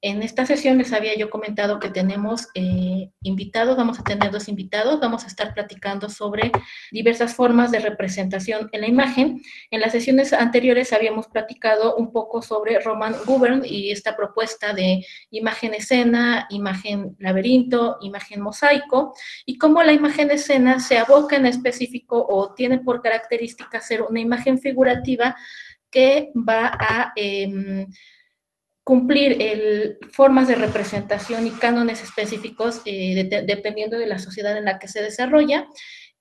En esta sesión les había yo comentado que tenemos invitados, vamos a tener 2 invitados, vamos a estar platicando sobre diversas formas de representación en la imagen. En las sesiones anteriores habíamos platicado un poco sobre Roman Gubern y esta propuesta de imagen escena, imagen laberinto, imagen mosaico, y cómo la imagen escena se aboca en específico o tiene por característica ser una imagen figurativa que va a cumplir formas de representación y cánones específicos dependiendo de la sociedad en la que se desarrolla.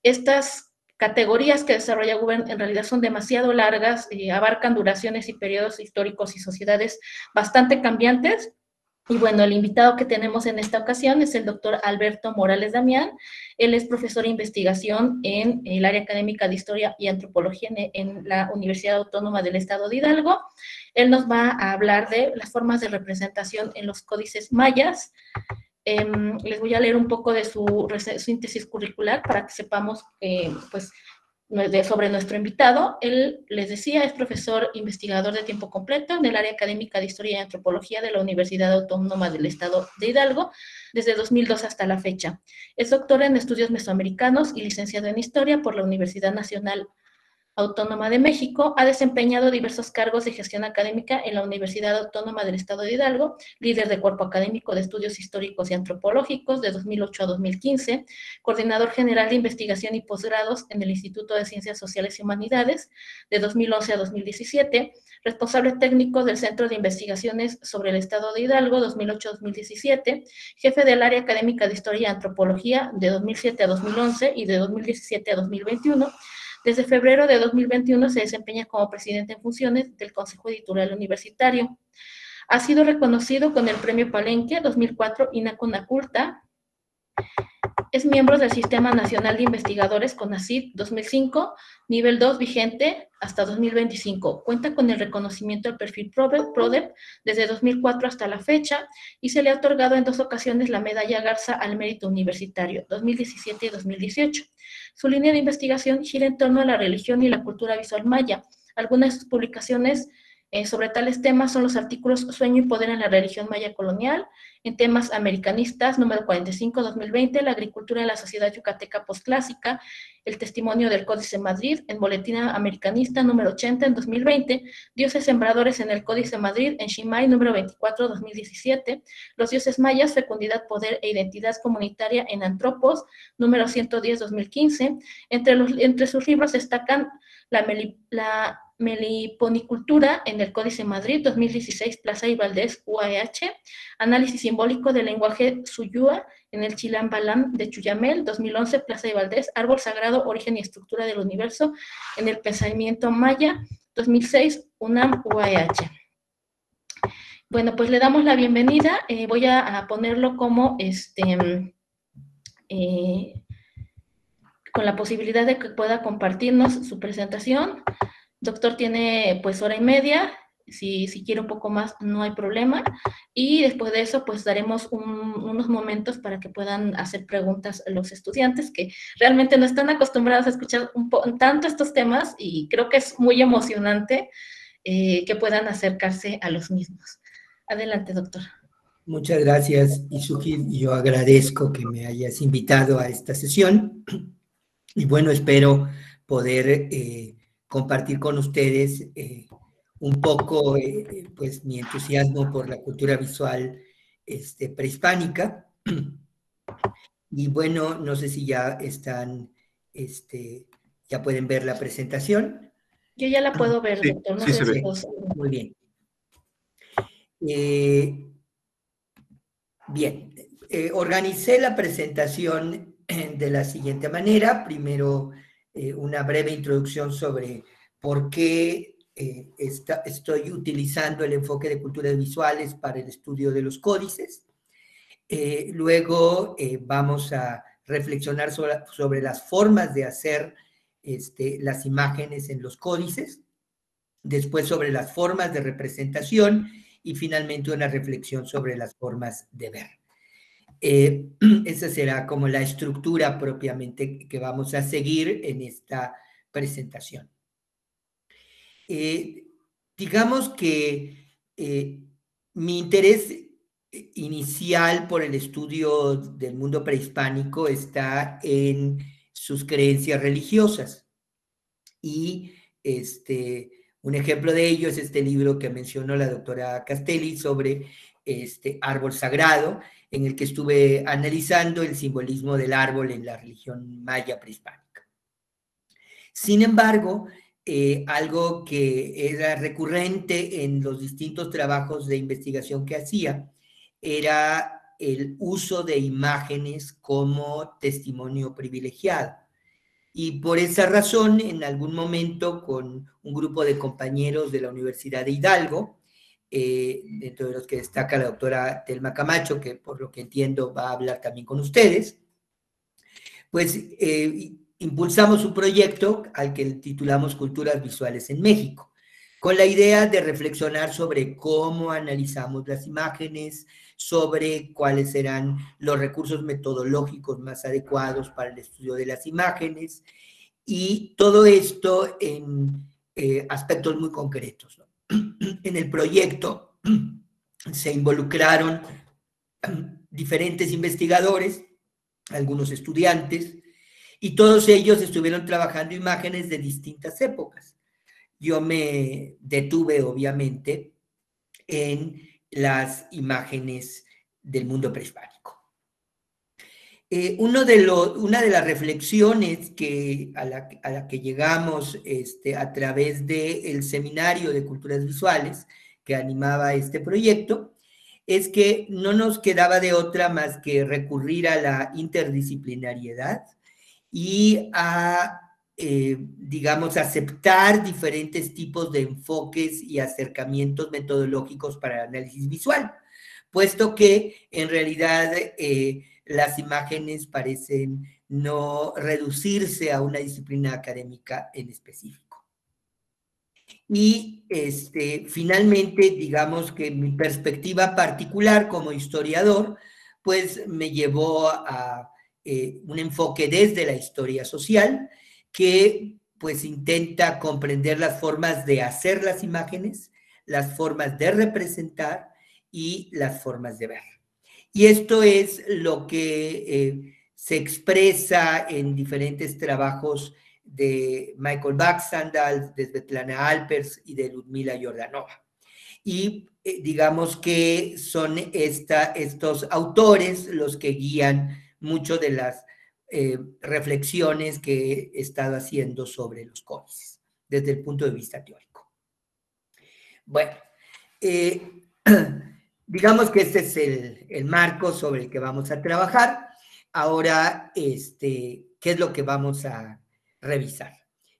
Estas categorías que desarrolla Gubern en realidad son demasiado largas, abarcan duraciones y periodos históricos y sociedades bastante cambiantes. Y bueno, el invitado que tenemos en esta ocasión es el doctor Alberto Morales Damián. Él es profesor de investigación en el área académica de Historia y Antropología en la Universidad Autónoma del Estado de Hidalgo. Él nos va a hablar de las formas de representación en los códices mayas. Les voy a leer un poco de su síntesis curricular para que sepamos pues, sobre nuestro invitado. Él, les decía, es profesor investigador de tiempo completo en el área académica de Historia y Antropología de la Universidad Autónoma del Estado de Hidalgo desde 2002 hasta la fecha. Es doctor en estudios mesoamericanos y licenciado en Historia por la Universidad Nacional Autónoma de México. Ha desempeñado diversos cargos de gestión académica en la Universidad Autónoma del Estado de Hidalgo, líder de cuerpo académico de estudios históricos y antropológicos de 2008 a 2015, coordinador general de investigación y posgrados en el Instituto de Ciencias Sociales y Humanidades de 2011 a 2017, responsable técnico del Centro de Investigaciones sobre el Estado de Hidalgo 2008-2017, jefe del área académica de Historia y Antropología de 2007 a 2011 y de 2017 a 2021. Desde febrero de 2021 se desempeña como presidente en funciones del Consejo Editorial Universitario. Ha sido reconocido con el Premio Palenque 2004 Inacunaculta. Es miembro del Sistema Nacional de Investigadores CONACYT 2005, nivel 2 vigente hasta 2025. Cuenta con el reconocimiento del perfil PRODEP desde 2004 hasta la fecha y se le ha otorgado en 2 ocasiones la Medalla Garza al Mérito Universitario, 2017 y 2018. Su línea de investigación gira en torno a la religión y la cultura visual maya. Algunas de sus publicaciones sobre tales temas son los artículos Sueño y Poder en la Religión Maya Colonial, en temas americanistas, número 45-2020, la agricultura en la sociedad yucateca postclásica, el testimonio del Códice Madrid, en Boletín Americanista, número 80, en 2020, dioses sembradores en el Códice Madrid, en Shimai, número 24, 2017, los dioses mayas, fecundidad, poder e identidad comunitaria en Antropos, número 110, 2015. Entre sus libros destacan la meliponicultura en el Códice Madrid, 2016, Plaza y Valdés, UAH, análisis simbólico del lenguaje Suyúa en el Chilam Balam de Chuyamel, 2011, Plaza y Valdés, árbol sagrado, origen y estructura del universo en el pensamiento maya, 2006, UNAM, UAH. Bueno, pues le damos la bienvenida. Voy a ponerlo como con la posibilidad de que pueda compartirnos su presentación. Doctor tiene pues hora y media, si quiere un poco más no hay problema, y después de eso pues daremos unos momentos para que puedan hacer preguntas a los estudiantes que realmente no están acostumbrados a escuchar tanto estos temas y creo que es muy emocionante que puedan acercarse a los mismos. Adelante, doctor. Muchas gracias, Izuki. Yo agradezco que me hayas invitado a esta sesión y bueno, espero poder compartir con ustedes un poco pues mi entusiasmo por la cultura visual prehispánica. Y bueno, no sé si ya están, ya pueden ver la presentación. Yo ya la puedo ver, sí, doctor. No sí sé se ve. Muy bien. Bien, organicé la presentación de la siguiente manera. Primero, una breve introducción sobre por qué estoy utilizando el enfoque de culturas visuales para el estudio de los códices. Luego vamos a reflexionar sobre las formas de hacer las imágenes en los códices, después sobre las formas de representación y finalmente una reflexión sobre las formas de ver. Esa será como la estructura propiamente que vamos a seguir en esta presentación. Digamos que mi interés inicial por el estudio del mundo prehispánico está en sus creencias religiosas. Y un ejemplo de ello es este libro que mencionó la doctora Castelli sobre este árbol sagrado, en el que estuve analizando el simbolismo del árbol en la religión maya prehispánica. Sin embargo, algo que era recurrente en los distintos trabajos de investigación que hacía era el uso de imágenes como testimonio privilegiado. Y por esa razón, en algún momento, con un grupo de compañeros de la Universidad de Hidalgo, dentro de los que destaca la doctora Telma Camacho, que por lo que entiendo va a hablar también con ustedes, pues impulsamos un proyecto al que titulamos Culturas Visuales en México, con la idea de reflexionar sobre cómo analizamos las imágenes, sobre cuáles serán los recursos metodológicos más adecuados para el estudio de las imágenes, y todo esto en aspectos muy concretos, ¿no? En el proyecto se involucraron diferentes investigadores, algunos estudiantes, y todos ellos estuvieron trabajando imágenes de distintas épocas. Yo me detuve, obviamente, en las imágenes del mundo prehispánico. Una de las reflexiones a la que llegamos a través del Seminario de Culturas Visuales que animaba este proyecto es que no nos quedaba de otra más que recurrir a la interdisciplinariedad y a, digamos, aceptar diferentes tipos de enfoques y acercamientos metodológicos para el análisis visual, puesto que en realidad las imágenes parecen no reducirse a una disciplina académica en específico. Y finalmente, digamos que mi perspectiva particular como historiador, pues me llevó a un enfoque desde la historia social que pues intenta comprender las formas de hacer las imágenes, las formas de representar y las formas de ver. Y esto es lo que se expresa en diferentes trabajos de Michael Baxandall, de Svetlana Alpers y de Ludmila Jordanova. Y digamos que son estos autores los que guían mucho de las reflexiones que he estado haciendo sobre los códices, desde el punto de vista teórico. Bueno, digamos que este es el marco sobre el que vamos a trabajar. Ahora, ¿qué es lo que vamos a revisar?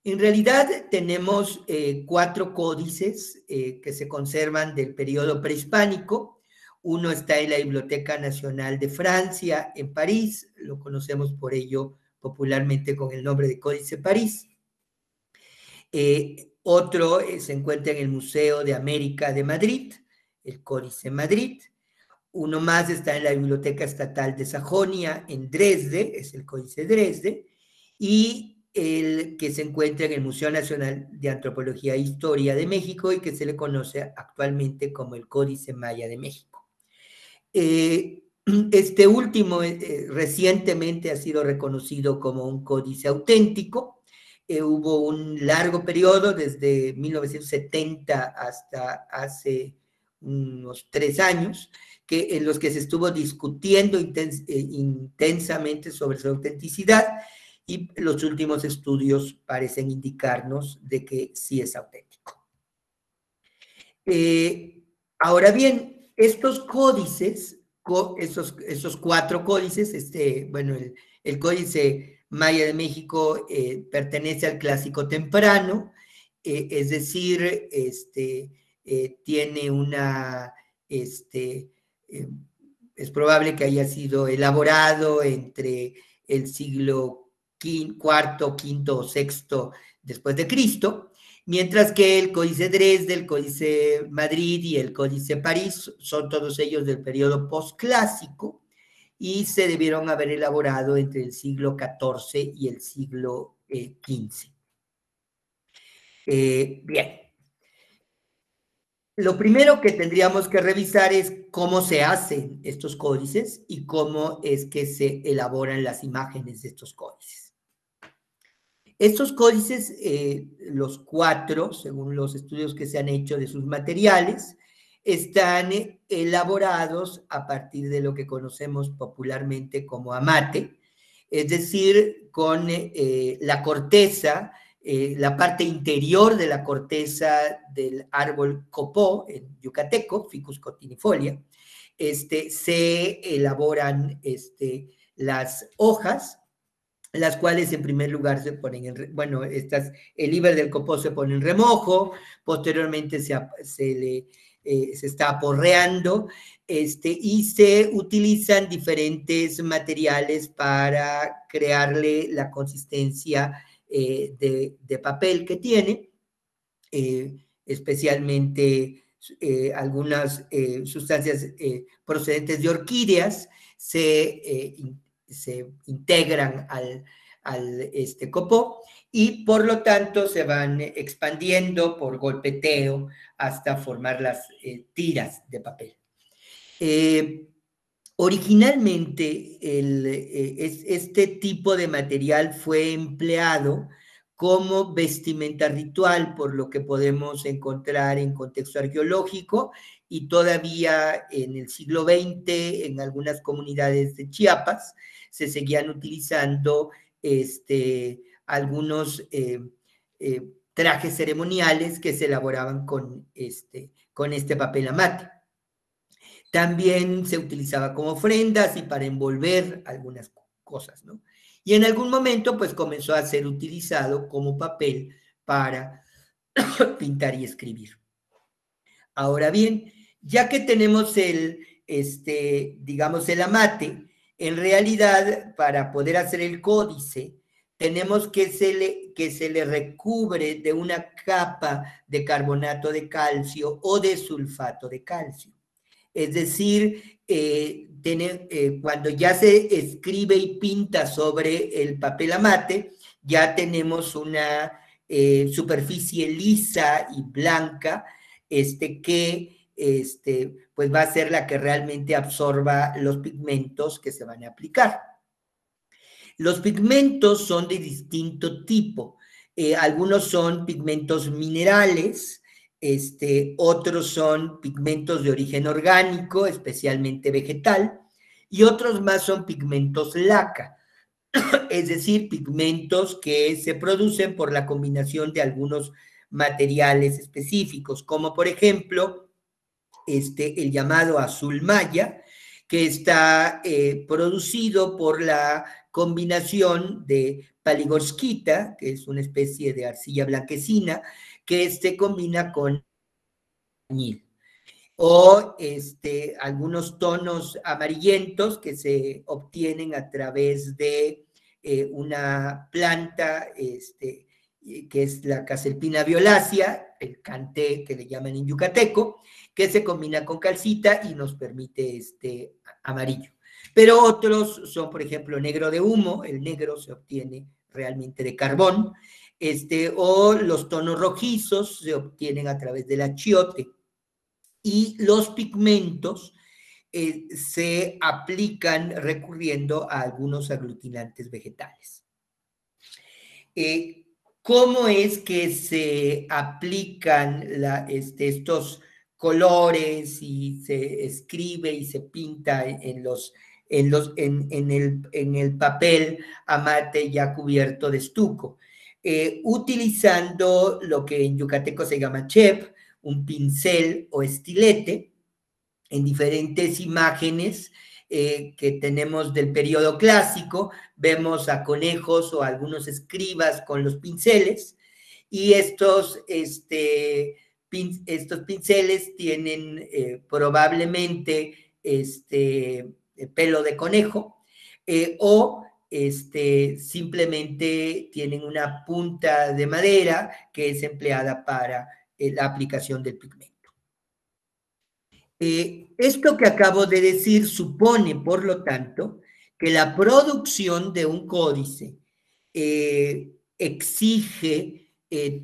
En realidad tenemos 4 códices que se conservan del periodo prehispánico. Uno está en la Biblioteca Nacional de Francia, en París, lo conocemos por ello popularmente con el nombre de Códice París. Otro se encuentra en el Museo de América de Madrid, el Códice Madrid. Uno más está en la Biblioteca Estatal de Sajonia, en Dresde, es el Códice Dresde, y el que se encuentra en el Museo Nacional de Antropología e Historia de México y que se le conoce actualmente como el Códice Maya de México. Este último recientemente ha sido reconocido como un códice auténtico. Hubo un largo periodo, desde 1970 hasta hace unos 3 años, en los que se estuvo discutiendo intensamente sobre su autenticidad, y los últimos estudios parecen indicarnos de que sí es auténtico. Ahora bien, estos códices, esos 4 códices, bueno, el Códice Maya de México pertenece al Clásico Temprano, es decir, tiene una, es probable que haya sido elaborado entre el siglo IV, V o VI después de Cristo, mientras que el Códice Dresde, el Códice Madrid y el Códice París son todos ellos del periodo posclásico y se debieron haber elaborado entre el siglo XIV y el siglo XV. Bien. Lo primero que tendríamos que revisar es cómo se hacen estos códices y cómo es que se elaboran las imágenes de estos códices. Estos códices, los 4, según los estudios que se han hecho de sus materiales, están elaborados a partir de lo que conocemos popularmente como amate, es decir, con la corteza, la parte interior de la corteza del árbol copó, en yucateco, Ficus cotinifolia, se elaboran las hojas, las cuales en primer lugar se ponen bueno, el íber del copó se pone en remojo, posteriormente se está aporreando, y se utilizan diferentes materiales para crearle la consistencia de papel que tiene, especialmente algunas sustancias procedentes de orquídeas se integran al copó y por lo tanto se van expandiendo por golpeteo hasta formar las tiras de papel. Originalmente este tipo de material fue empleado como vestimenta ritual, por lo que podemos encontrar en contexto arqueológico y todavía en el siglo XX en algunas comunidades de Chiapas se seguían utilizando algunos trajes ceremoniales que se elaboraban con este papel amate. También se utilizaba como ofrendas y para envolver algunas cosas, ¿no? Y en algún momento, pues, comenzó a ser utilizado como papel para pintar y escribir. Ahora bien, ya que tenemos digamos, el amate, en realidad, para poder hacer el códice, tenemos que se le recubre de una capa de carbonato de calcio o de sulfato de calcio. Es decir, cuando ya se escribe y pinta sobre el papel amate, ya tenemos una superficie lisa y blanca, que pues va a ser la que realmente absorba los pigmentos que se van a aplicar. Los pigmentos son de distinto tipo. Algunos son pigmentos minerales, otros son pigmentos de origen orgánico, especialmente vegetal, y otros más son pigmentos laca, es decir, pigmentos que se producen por la combinación de algunos materiales específicos, como por ejemplo el llamado azul maya, que está producido por la combinación de paligorskita, que es una especie de arcilla blanquecina, que combina con añil. O algunos tonos amarillentos que se obtienen a través de una planta que es la caselpina violácea, el canté que le llaman en yucateco, que se combina con calcita y nos permite amarillo. Pero otros son, por ejemplo, negro de humo, el negro se obtiene realmente de carbón, o los tonos rojizos se obtienen a través del achiote. Y los pigmentos se aplican recurriendo a algunos aglutinantes vegetales. ¿Cómo es que se aplican estos colores y se escribe y se pinta en el papel amate ya cubierto de estuco? Utilizando lo que en yucateco se llama chep, un pincel o estilete, en diferentes imágenes que tenemos del periodo clásico, vemos a conejos o a algunos escribas con los pinceles, y estos pinceles tienen probablemente pelo de conejo, o simplemente tienen una punta de madera que es empleada para la aplicación del pigmento. Esto que acabo de decir supone, por lo tanto, que la producción de un códice exige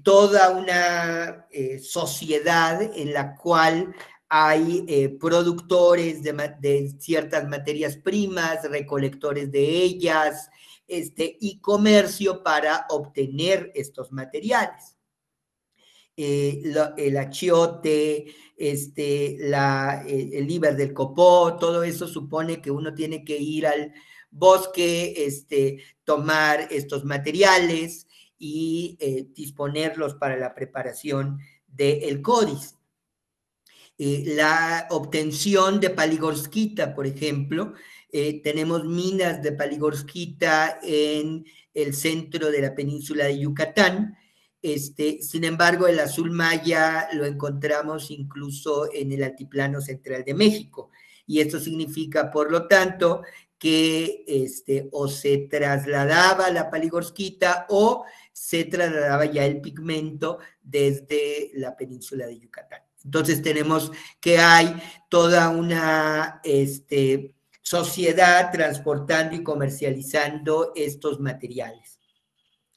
toda una sociedad en la cual hay productores de ciertas materias primas, recolectores de ellas, y comercio para obtener estos materiales. El achiote, el liber del copó, todo eso supone que uno tiene que ir al bosque, tomar estos materiales y disponerlos para la preparación del códice. La obtención de paligorskita, por ejemplo, tenemos minas de paligorskita en el centro de la península de Yucatán. Sin embargo, el azul maya lo encontramos incluso en el altiplano central de México. Y esto significa, por lo tanto, que o se trasladaba la paligorskita o se trasladaba ya el pigmento desde la península de Yucatán. Entonces tenemos que hay toda una sociedad transportando y comercializando estos materiales.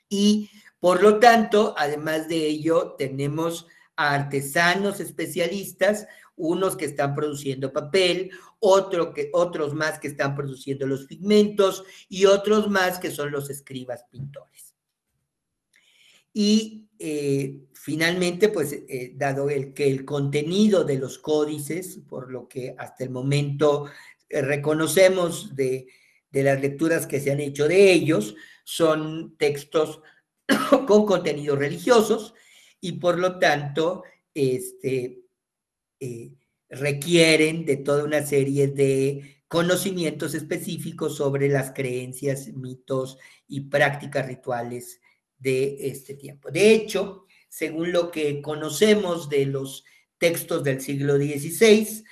Y por lo tanto, además de ello, tenemos a artesanos especialistas, unos que están produciendo papel, otros más que están produciendo los pigmentos y otros más que son los escribas pintores. Y finalmente, pues, dado que el contenido de los códices, por lo que hasta el momento reconocemos de las lecturas que se han hecho de ellos, son textos con contenidos religiosos y por lo tanto requieren de toda una serie de conocimientos específicos sobre las creencias, mitos y prácticas rituales de este tiempo. De hecho, según lo que conocemos de los textos del siglo XVI,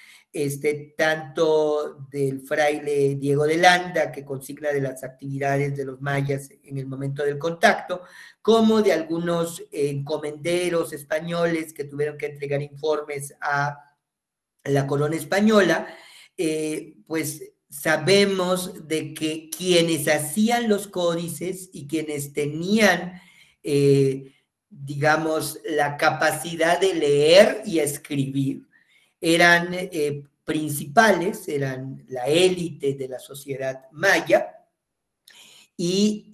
tanto del fraile Diego de Landa, que consigna de las actividades de los mayas en el momento del contacto, como de algunos encomenderos españoles que tuvieron que entregar informes a la corona española, pues sabemos de que quienes hacían los códices y quienes tenían, digamos, la capacidad de leer y escribir, eran principales, eran la élite de la sociedad maya, y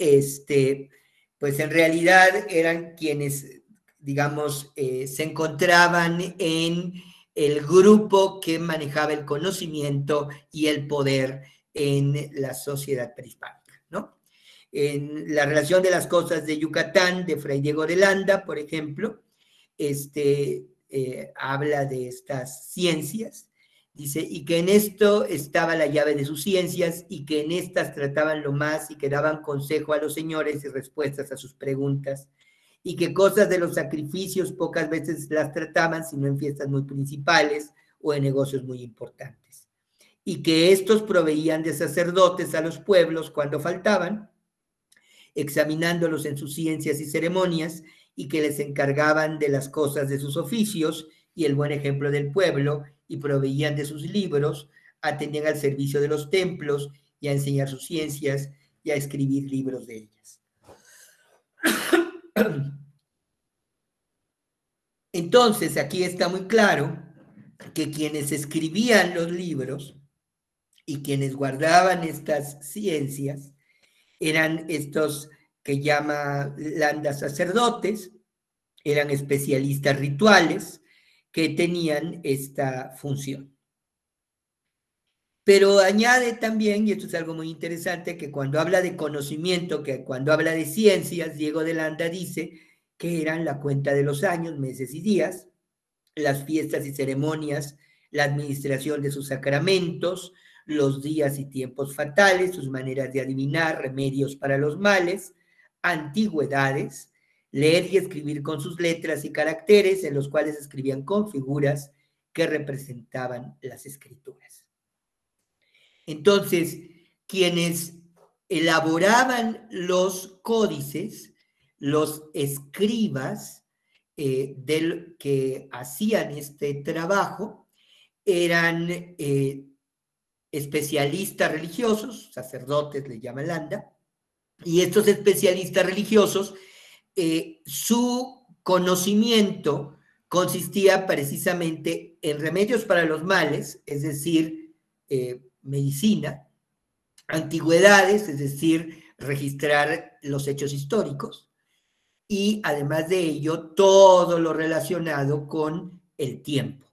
pues en realidad eran quienes, digamos, se encontraban en el grupo que manejaba el conocimiento y el poder en la sociedad prehispánica, ¿no? En la relación de las costas de Yucatán, de Fray Diego de Landa, por ejemplo, habla de estas ciencias, dice, y que en esto estaba la llave de sus ciencias, y que en estas trataban lo más, y que daban consejo a los señores y respuestas a sus preguntas, y que cosas de los sacrificios pocas veces las trataban, sino en fiestas muy principales o en negocios muy importantes. Y que estos proveían de sacerdotes a los pueblos cuando faltaban, examinándolos en sus ciencias y ceremonias, y que les encargaban de las cosas de sus oficios y el buen ejemplo del pueblo, y proveían de sus libros, atendían al servicio de los templos y a enseñar sus ciencias y a escribir libros de ellas. Entonces, aquí está muy claro que quienes escribían los libros y quienes guardaban estas ciencias eran estos que llama Landa sacerdotes, eran especialistas rituales que tenían esta función. Pero añade también, y esto es algo muy interesante, que cuando habla de conocimiento, que cuando habla de ciencias, Diego de Landa dice que eran la cuenta de los años, meses y días, las fiestas y ceremonias, la administración de sus sacramentos, los días y tiempos fatales, sus maneras de adivinar, remedios para los males, antigüedades, leer y escribir con sus letras y caracteres, en los cuales escribían con figuras que representaban las escrituras. Entonces, quienes elaboraban los códices, los escribas que hacían este trabajo, eran especialistas religiosos, sacerdotes le llaman Landa, y estos especialistas religiosos, su conocimiento consistía precisamente en remedios para los males, es decir, medicina, antigüedades, es decir, registrar los hechos históricos, y además de ello, todo lo relacionado con el tiempo,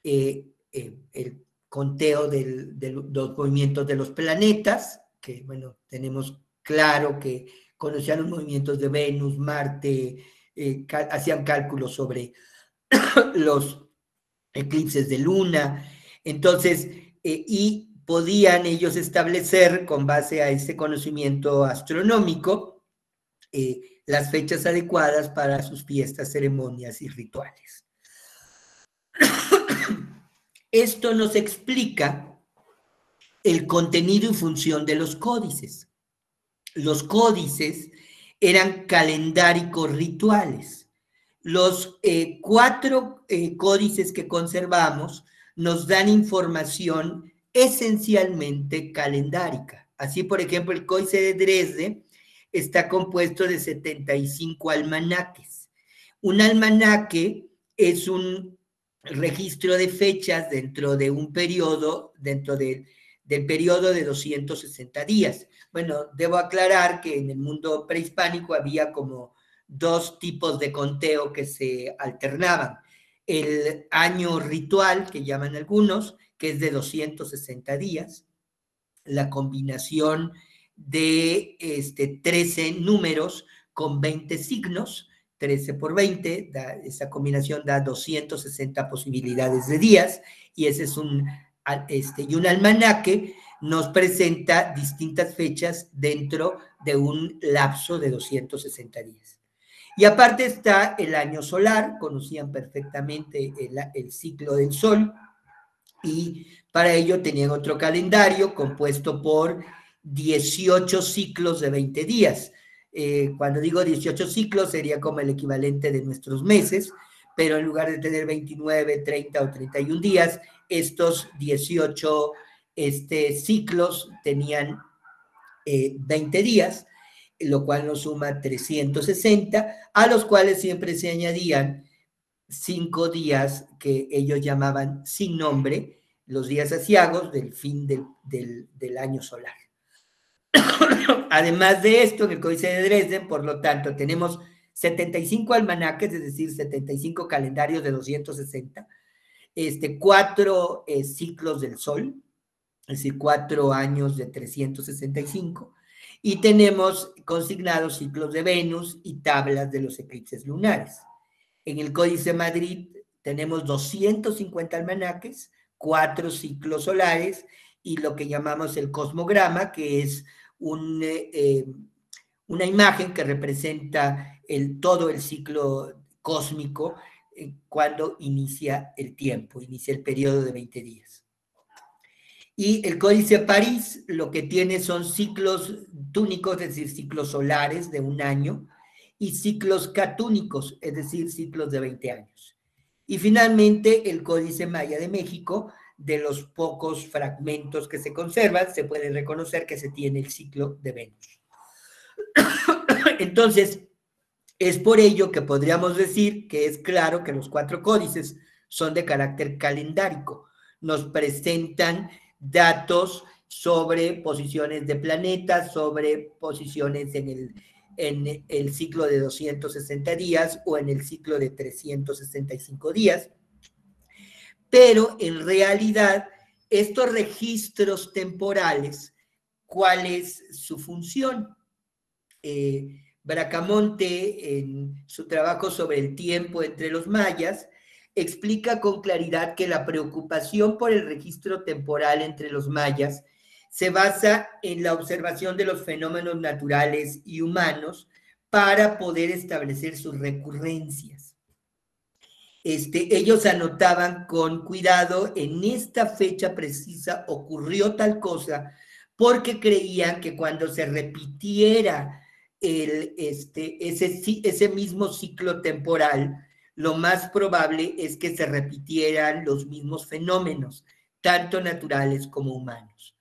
el conteo de los movimientos de los planetas, que, bueno, tenemos claro que conocían los movimientos de Venus, Marte, hacían cálculos sobre los eclipses de luna, entonces, y podían ellos establecer, con base a ese conocimiento astronómico, las fechas adecuadas para sus fiestas, ceremonias y rituales. Esto nos explica el contenido y función de los códices. Los códices eran calendáricos rituales. Los 4 códices que conservamos nos dan información esencialmente calendárica. Así, por ejemplo, el Códice de Dresde está compuesto de 75 almanaques. Un almanaque es un registro de fechas dentro de un periodo, del periodo de 260 días. Bueno, debo aclarar que en el mundo prehispánico había como 2 tipos de conteo que se alternaban. El año ritual, que llaman algunos, que es de 260 días, la combinación de 13 números con 20 signos, 13 por 20, esa combinación da 260 posibilidades de días, y ese es y un almanaque nos presenta distintas fechas dentro de un lapso de 260 días. Y aparte está el año solar, conocían perfectamente el ciclo del sol, y para ello tenían otro calendario compuesto por 18 ciclos de 20 días. Cuando digo 18 ciclos sería como el equivalente de nuestros meses, pero en lugar de tener 29, 30 o 31 días, estos 18 ciclos tenían 20 días, lo cual nos suma 360, a los cuales siempre se añadían 5 días que ellos llamaban sin nombre, los días aciagos del fin del año solar. Además de esto, en el Códice de Dresden, por lo tanto, tenemos 75 almanaques, es decir, 75 calendarios de 260, 4 ciclos del sol, es decir, 4 años de 365, y tenemos consignados ciclos de Venus y tablas de los eclipses lunares. En el Códice Madrid tenemos 250 almanaques, 4 ciclos solares y lo que llamamos el cosmograma, que es una imagen que representa todo el ciclo cósmico cuando inicia el tiempo, inicia el periodo de 20 días. Y el Códice París lo que tiene son ciclos túnicos, es decir, ciclos solares de un año, y ciclos catúnicos, es decir, ciclos de 20 años. Y finalmente, el Códice Maya de México, de los pocos fragmentos que se conservan, se puede reconocer que se tiene el ciclo de Venus. Entonces, es por ello que podríamos decir que es claro que los 4 códices son de carácter calendárico. Nos presentan datos sobre posiciones de planetas, sobre posiciones en el ciclo de 260 días o en el ciclo de 365 días. Pero en realidad, estos registros temporales, ¿cuál es su función? Bracamonte, en su trabajo sobre el tiempo entre los mayas, explica con claridad que la preocupación por el registro temporal entre los mayas se basa en la observación de los fenómenos naturales y humanos para poder establecer sus recurrencias. Ellos anotaban con cuidado, en esta fecha precisa ocurrió tal cosa, porque creían que cuando se repitiera ese mismo ciclo temporal, lo más probable es que se repitieran los mismos fenómenos, tanto naturales como humanos.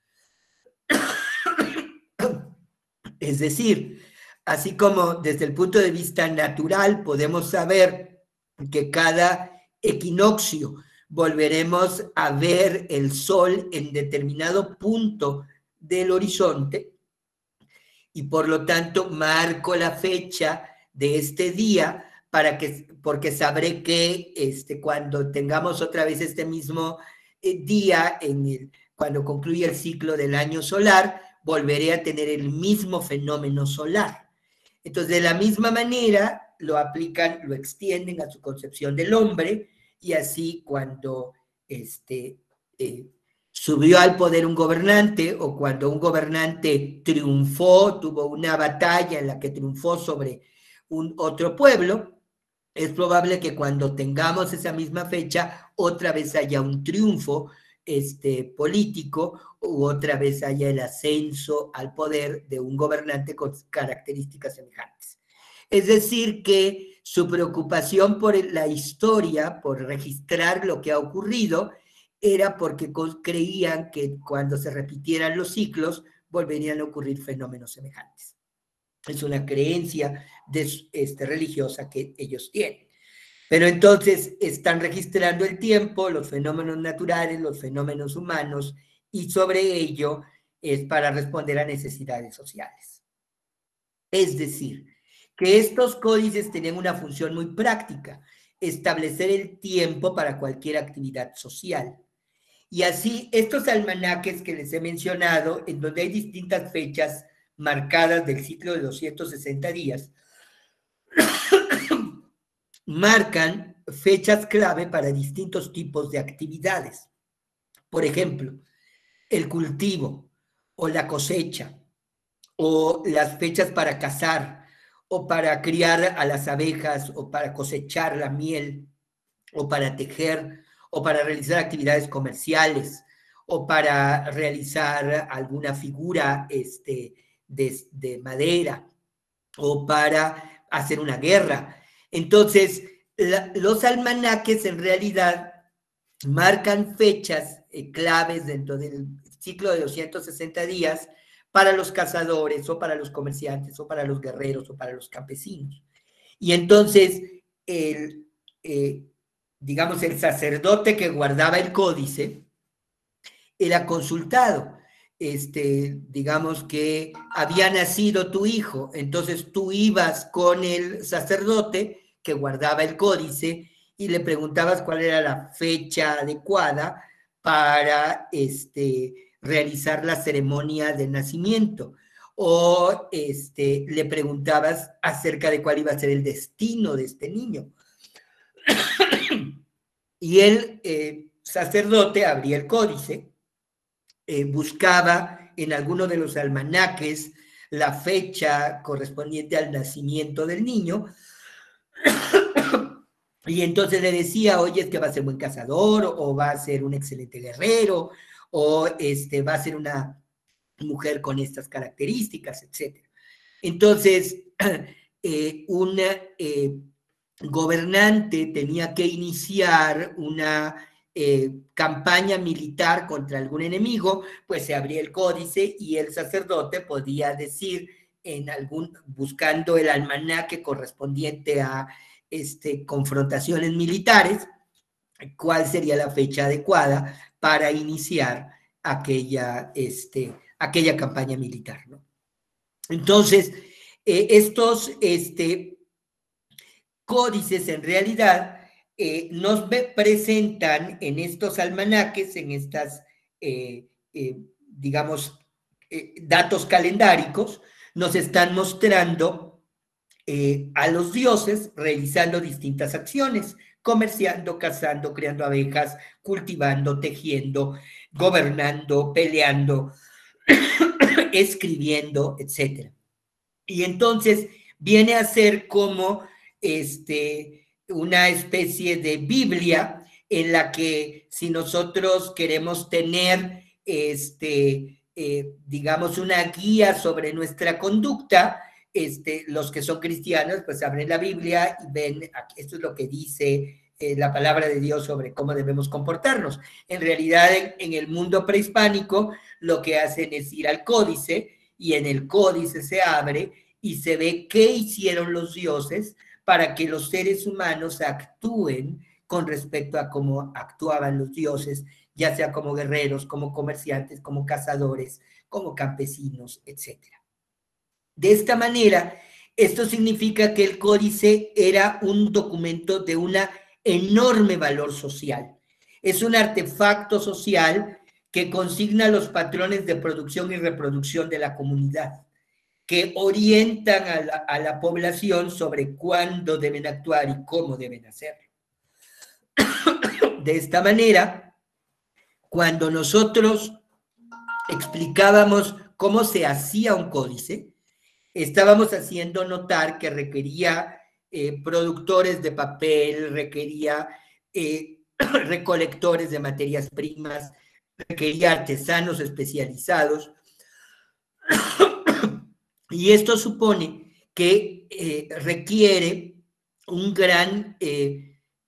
Es decir, así como desde el punto de vista natural podemos saber que cada equinoccio volveremos a ver el sol en determinado punto del horizonte, y por lo tanto marco la fecha de este día porque sabré que cuando tengamos otra vez este mismo día, cuando concluya el ciclo del año solar, volveré a tener el mismo fenómeno solar. Entonces, de la misma manera, lo aplican, lo extienden a su concepción del hombre, y así cuando subió al poder un gobernante, o cuando un gobernante triunfó, tuvo una batalla en la que triunfó sobre otro pueblo, es probable que cuando tengamos esa misma fecha, otra vez haya un triunfo político, u otra vez haya el ascenso al poder de un gobernante con características semejantes. Es decir, que su preocupación por la historia, por registrar lo que ha ocurrido, era porque creían que cuando se repitieran los ciclos, volverían a ocurrir fenómenos semejantes. Es una creencia religiosa que ellos tienen. Pero entonces están registrando el tiempo, los fenómenos naturales, los fenómenos humanos, y sobre ello es para responder a necesidades sociales. Es decir, que estos códices tenían una función muy práctica: establecer el tiempo para cualquier actividad social. Y así, estos almanaques que les he mencionado, en donde hay distintas fechas marcadas del ciclo de 260 días, marcan fechas clave para distintos tipos de actividades. Por ejemplo, el cultivo, o la cosecha, o las fechas para cazar, o para criar a las abejas, o para cosechar la miel, o para tejer, o para realizar actividades comerciales, o para realizar alguna figura de madera, o para hacer una guerra. Entonces, los almanaques en realidad marcan fechas claves dentro del ciclo de 260 días para los cazadores, o para los comerciantes, o para los guerreros, o para los campesinos. Y entonces, digamos, el sacerdote que guardaba el códice era consultado. Digamos que había nacido tu hijo, entonces tú ibas con el sacerdote que guardaba el códice y le preguntabas cuál era la fecha adecuada para realizar la ceremonia de nacimiento, o le preguntabas acerca de cuál iba a ser el destino de este niño. Y el sacerdote abría el códice, buscaba en alguno de los almanaques la fecha correspondiente al nacimiento del niño, y entonces le decía: oye, es que va a ser buen cazador, o va a ser un excelente guerrero, o va a ser una mujer con estas características, etc. Entonces, un gobernante tenía que iniciar una campaña militar contra algún enemigo, pues se abría el códice y el sacerdote podía decir, buscando el almanaque correspondiente a confrontaciones militares, cuál sería la fecha adecuada para iniciar aquella campaña militar, ¿no? Entonces, estos códices en realidad nos presentan en estos almanaques, en estas, digamos, datos calendáricos, nos están mostrando a los dioses realizando distintas acciones: comerciando, cazando, criando abejas, cultivando, tejiendo, gobernando, peleando, escribiendo, etc. Y entonces viene a ser como una especie de Biblia en la que, si nosotros queremos tener digamos, una guía sobre nuestra conducta, los que son cristianos pues abren la Biblia y ven, esto es lo que dice la palabra de Dios sobre cómo debemos comportarnos. En realidad, en el mundo prehispánico, lo que hacen es ir al códice, y en el códice se abre y se ve qué hicieron los dioses para que los seres humanos actúen con respecto a cómo actuaban los dioses, ya sea como guerreros, como comerciantes, como cazadores, como campesinos, etc. De esta manera, esto significa que el códice era un documento de una enorme valor social. Es un artefacto social que consigna los patrones de producción y reproducción de la comunidad, que orientan a la población sobre cuándo deben actuar y cómo deben hacerlo. De esta manera, cuando nosotros explicábamos cómo se hacía un códice, estábamos haciendo notar que requería productores de papel, requería recolectores de materias primas, requería artesanos especializados, y esto supone que requiere un gran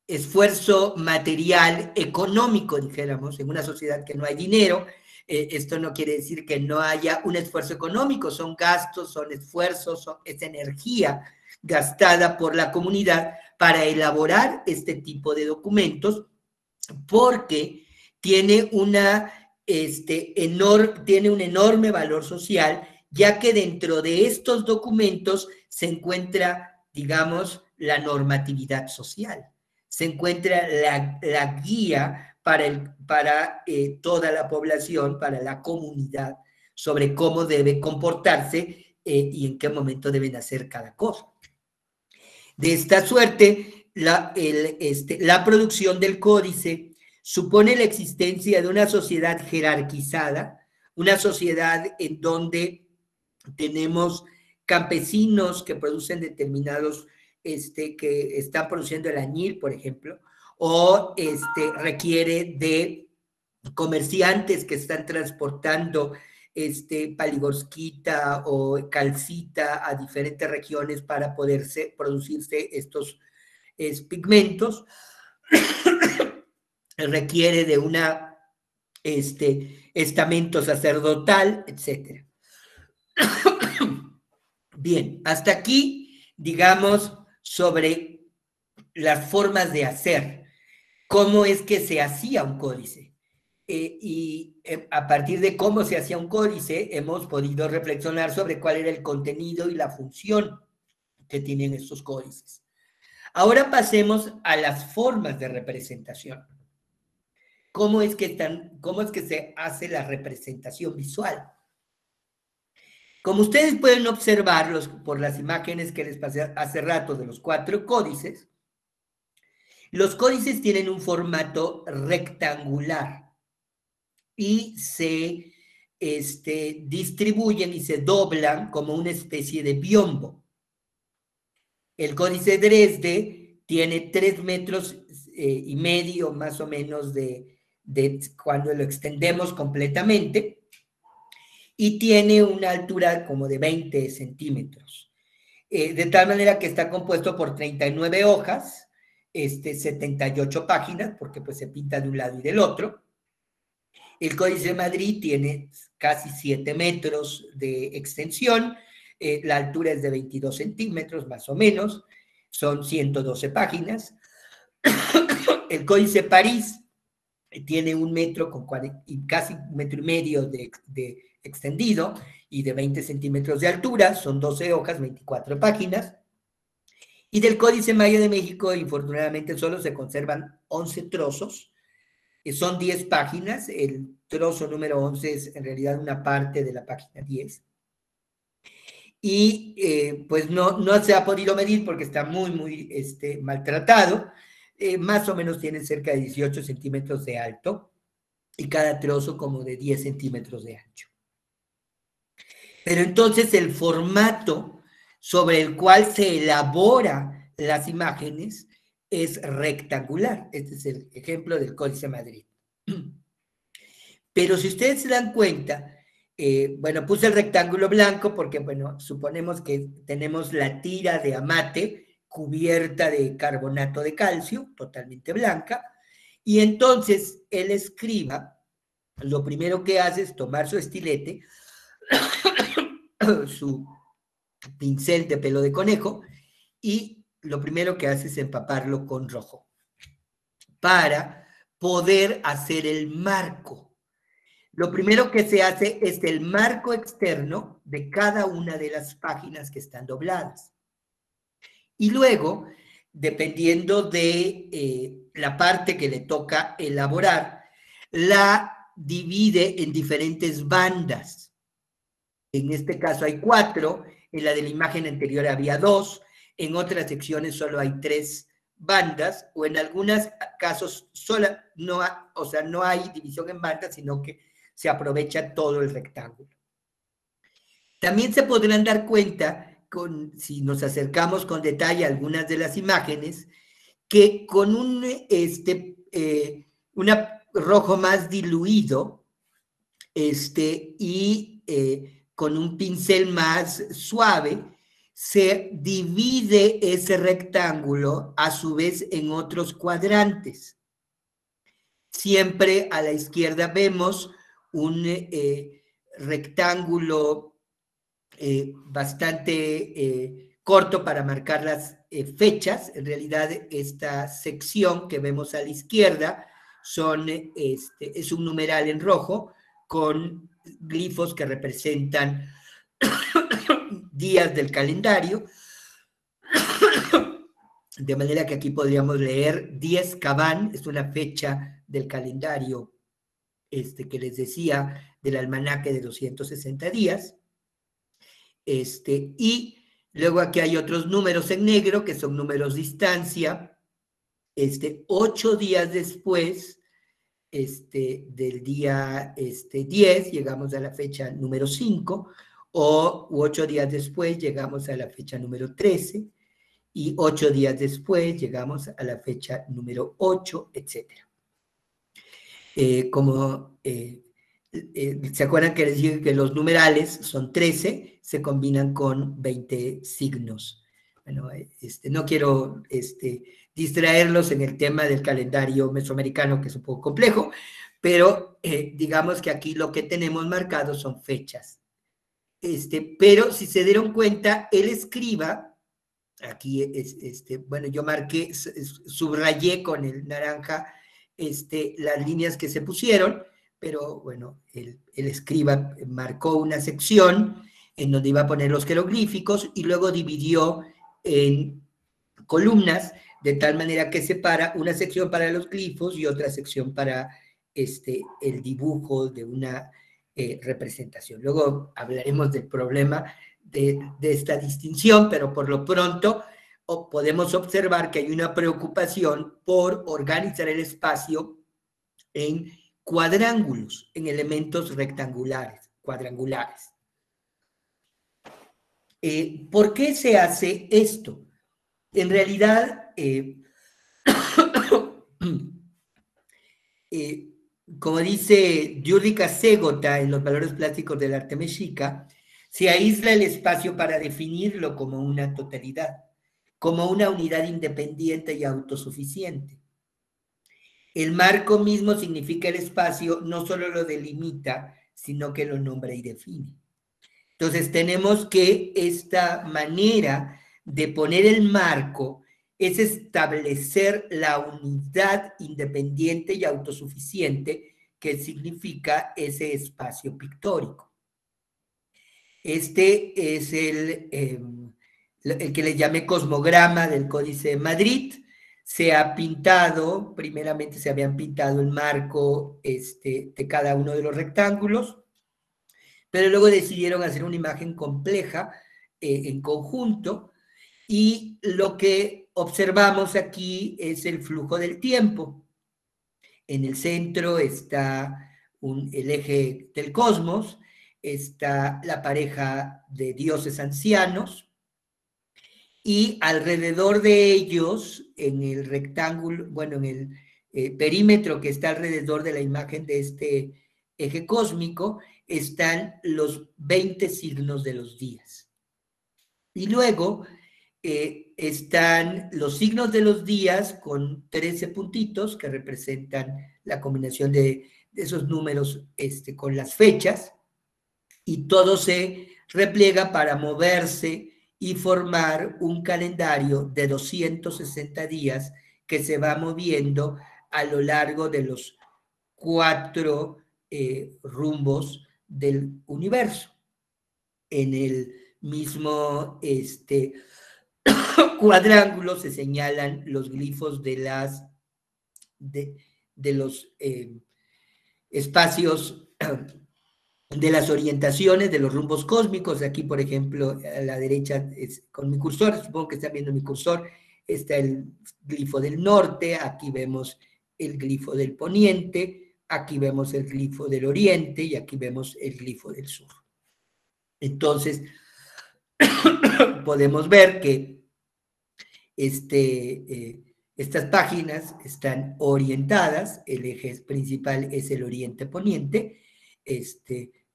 esfuerzo material, económico, dijéramos, en una sociedad que no hay dinero. Esto no quiere decir que no haya un esfuerzo económico, son gastos, son esfuerzos, es energía gastada por la comunidad para elaborar este tipo de documentos, porque tiene tiene un enorme valor social, ya que dentro de estos documentos se encuentra, digamos, la normatividad social, se encuentra la guía para toda la población, para la comunidad, sobre cómo debe comportarse y en qué momento deben hacer cada cosa. De esta suerte, la producción del códice supone la existencia de una sociedad jerarquizada, una sociedad en donde tenemos campesinos que producen determinados, que están produciendo el añil, por ejemplo, o requiere de comerciantes que están transportando paligorskita o calcita a diferentes regiones para poderse producirse estos pigmentos. Requiere de una estamento sacerdotal, etc. Bien, hasta aquí, digamos, sobre las formas de hacer, cómo es que se hacía un códice. A partir de cómo se hacía un códice, hemos podido reflexionar sobre cuál era el contenido y la función que tienen estos códices. Ahora pasemos a las formas de representación. ¿Cómo es que se hace la representación visual? Como ustedes pueden observar por las imágenes que les pasé hace rato de los 4 códices, los códices tienen un formato rectangular y se distribuyen y se doblan como una especie de biombo. El códice Dresde tiene 3 metros y medio más o menos de cuando lo extendemos completamente, y tiene una altura como de 20 centímetros. De tal manera que está compuesto por 39 hojas, 78 páginas, porque pues se pinta de un lado y del otro. El Códice de Madrid tiene casi 7 metros de extensión, la altura es de 22 centímetros más o menos, son 112 páginas. El Códice de París tiene 1 metro con casi 1,5 metros de extendido y de 20 centímetros de altura, son 12 hojas, 24 páginas. Y del Códice Maya de México, infortunadamente, solo se conservan 11 trozos, son 10 páginas, el trozo número 11 es en realidad una parte de la página 10. Y pues no se ha podido medir porque está muy, muy maltratado. Más o menos tiene cerca de 18 centímetros de alto y cada trozo como de 10 centímetros de ancho. Pero entonces el formato sobre el cual se elaboran las imágenes es rectangular. Este es el ejemplo del Códice de Madrid. Pero si ustedes se dan cuenta, bueno, puse el rectángulo blanco porque, bueno, suponemos que tenemos la tira de amate cubierta de carbonato de calcio, totalmente blanca, y entonces el escriba lo primero que hace es tomar su estilete, su pincel de pelo de conejo y lo primero que hace es empaparlo con rojo para poder hacer el marco. Lo primero que se hace es el marco externo de cada una de las páginas que están dobladas. Y luego, dependiendo de la parte que le toca elaborar, la divide en diferentes bandas. En este caso hay 4, en la de la imagen anterior había 2, en otras secciones solo hay 3 bandas, o en algunos casos no hay división en bandas, sino que se aprovecha todo el rectángulo. También se podrán dar cuenta, si nos acercamos con detalle a algunas de las imágenes, que con un rojo más diluido y con un pincel más suave, se divide ese rectángulo a su vez en otros cuadrantes. Siempre a la izquierda vemos un rectángulo bastante corto para marcar las fechas. En realidad, esta sección que vemos a la izquierda es un numeral en rojo con glifos que representan días del calendario, de manera que aquí podríamos leer 10 Caban, es una fecha del calendario que les decía, del almanaque de 260 días, y luego aquí hay otros números en negro, que son números distancia, 8 días después, del día 10, llegamos a la fecha número 5, o 8 días después llegamos a la fecha número 13, y 8 días después llegamos a la fecha número 8, etc. ¿Se acuerdan que les dije que los numerales son 13? Se combinan con 20 signos. Bueno, no quiero distraerlos en el tema del calendario mesoamericano, que es un poco complejo, pero digamos que aquí lo que tenemos marcado son fechas. Pero si se dieron cuenta, el escriba, aquí bueno, yo marqué, subrayé con el naranja las líneas que se pusieron, pero bueno, el escriba marcó una sección en donde iba a poner los jeroglíficos y luego dividió en columnas de tal manera que separa una sección para los glifos y otra sección para el dibujo de una representación. Luego hablaremos del problema de esta distinción, pero por lo pronto podemos observar que hay una preocupación por organizar el espacio en cuadrángulos, en elementos rectangulares, cuadrangulares. ¿Por qué se hace esto? En realidad, como dice Yudika Segota en Los valores plásticos del arte mexica, se aísla el espacio para definirlo como una totalidad, como una unidad independiente y autosuficiente. El marco mismo significa el espacio, no solo lo delimita, sino que lo nombra y define. Entonces tenemos que esta manera de poner el marco es establecer la unidad independiente y autosuficiente que significa ese espacio pictórico. Este es el que le llamé cosmograma del Códice de Madrid. Se ha pintado, primeramente se habían pintado el marco de cada uno de los rectángulos, pero luego decidieron hacer una imagen compleja en conjunto, y lo que observamos aquí es el flujo del tiempo. En el centro está el eje del cosmos, está la pareja de dioses ancianos, y alrededor de ellos, en el rectángulo, bueno, en el perímetro que está alrededor de la imagen de este eje cósmico, están los 20 signos de los días. Y luego están los signos de los días con 13 puntitos que representan la combinación de esos números con las fechas, y todo se repliega para moverse y formar un calendario de 260 días que se va moviendo a lo largo de los 4 rumbos del universo. En el mismo cuadrángulo se señalan los glifos de los espacios, de las orientaciones, de los rumbos cósmicos. Aquí, por ejemplo, a la derecha, con mi cursor, supongo que están viendo mi cursor, está el glifo del norte, aquí vemos el glifo del poniente, aquí vemos el glifo del oriente y aquí vemos el glifo del sur. Entonces, podemos ver que estas páginas están orientadas, el eje principal es el oriente-poniente,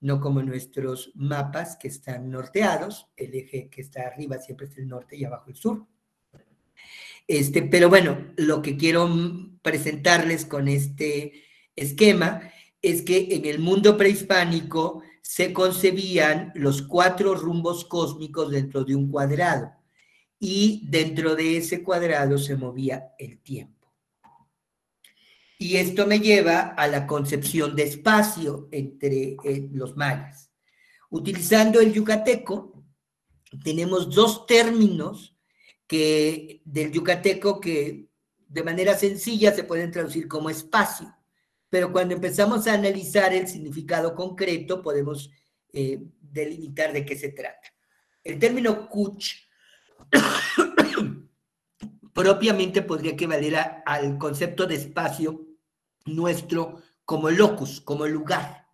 no como nuestros mapas que están norteados, el eje que está arriba siempre es el norte y abajo el sur. Pero bueno, lo que quiero presentarles con este esquema es que en el mundo prehispánico se concebían los 4 rumbos cósmicos dentro de un cuadrado y dentro de ese cuadrado se movía el tiempo. Y esto me lleva a la concepción de espacio entre los mayas. Utilizando el yucateco, tenemos 2 términos del yucateco que de manera sencilla se pueden traducir como espacio, pero cuando empezamos a analizar el significado concreto podemos delimitar de qué se trata. El término kuch propiamente podría equivaler al concepto de espacio nuestro como locus, como lugar,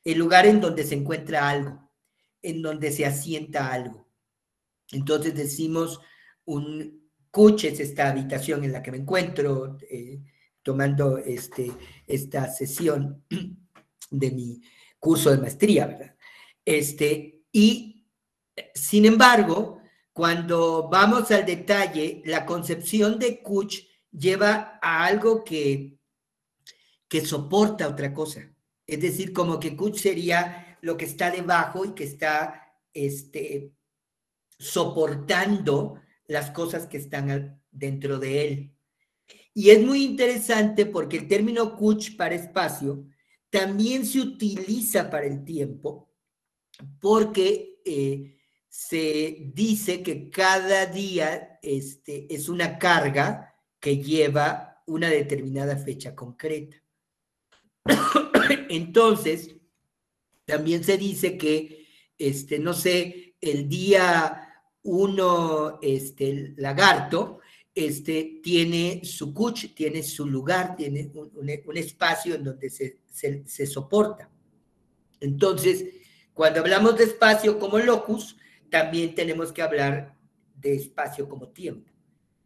el lugar en donde se encuentra algo, en donde se asienta algo. Entonces decimos, un kuch es esta habitación en la que me encuentro, tomando esta sesión de mi curso de maestría, ¿verdad? Y, sin embargo, cuando vamos al detalle, la concepción de kuch lleva a algo que soporta otra cosa. Es decir, como que kuch sería lo que está debajo y que está soportando las cosas que están dentro de él. Y es muy interesante porque el término kuch para espacio también se utiliza para el tiempo, porque se dice que cada día es una carga que lleva una determinada fecha concreta. Entonces, también se dice que, no sé, el día 1, el lagarto, tiene su kuch, tiene su lugar, tiene un espacio en donde se soporta. Entonces, cuando hablamos de espacio como locus, también tenemos que hablar de espacio como tiempo.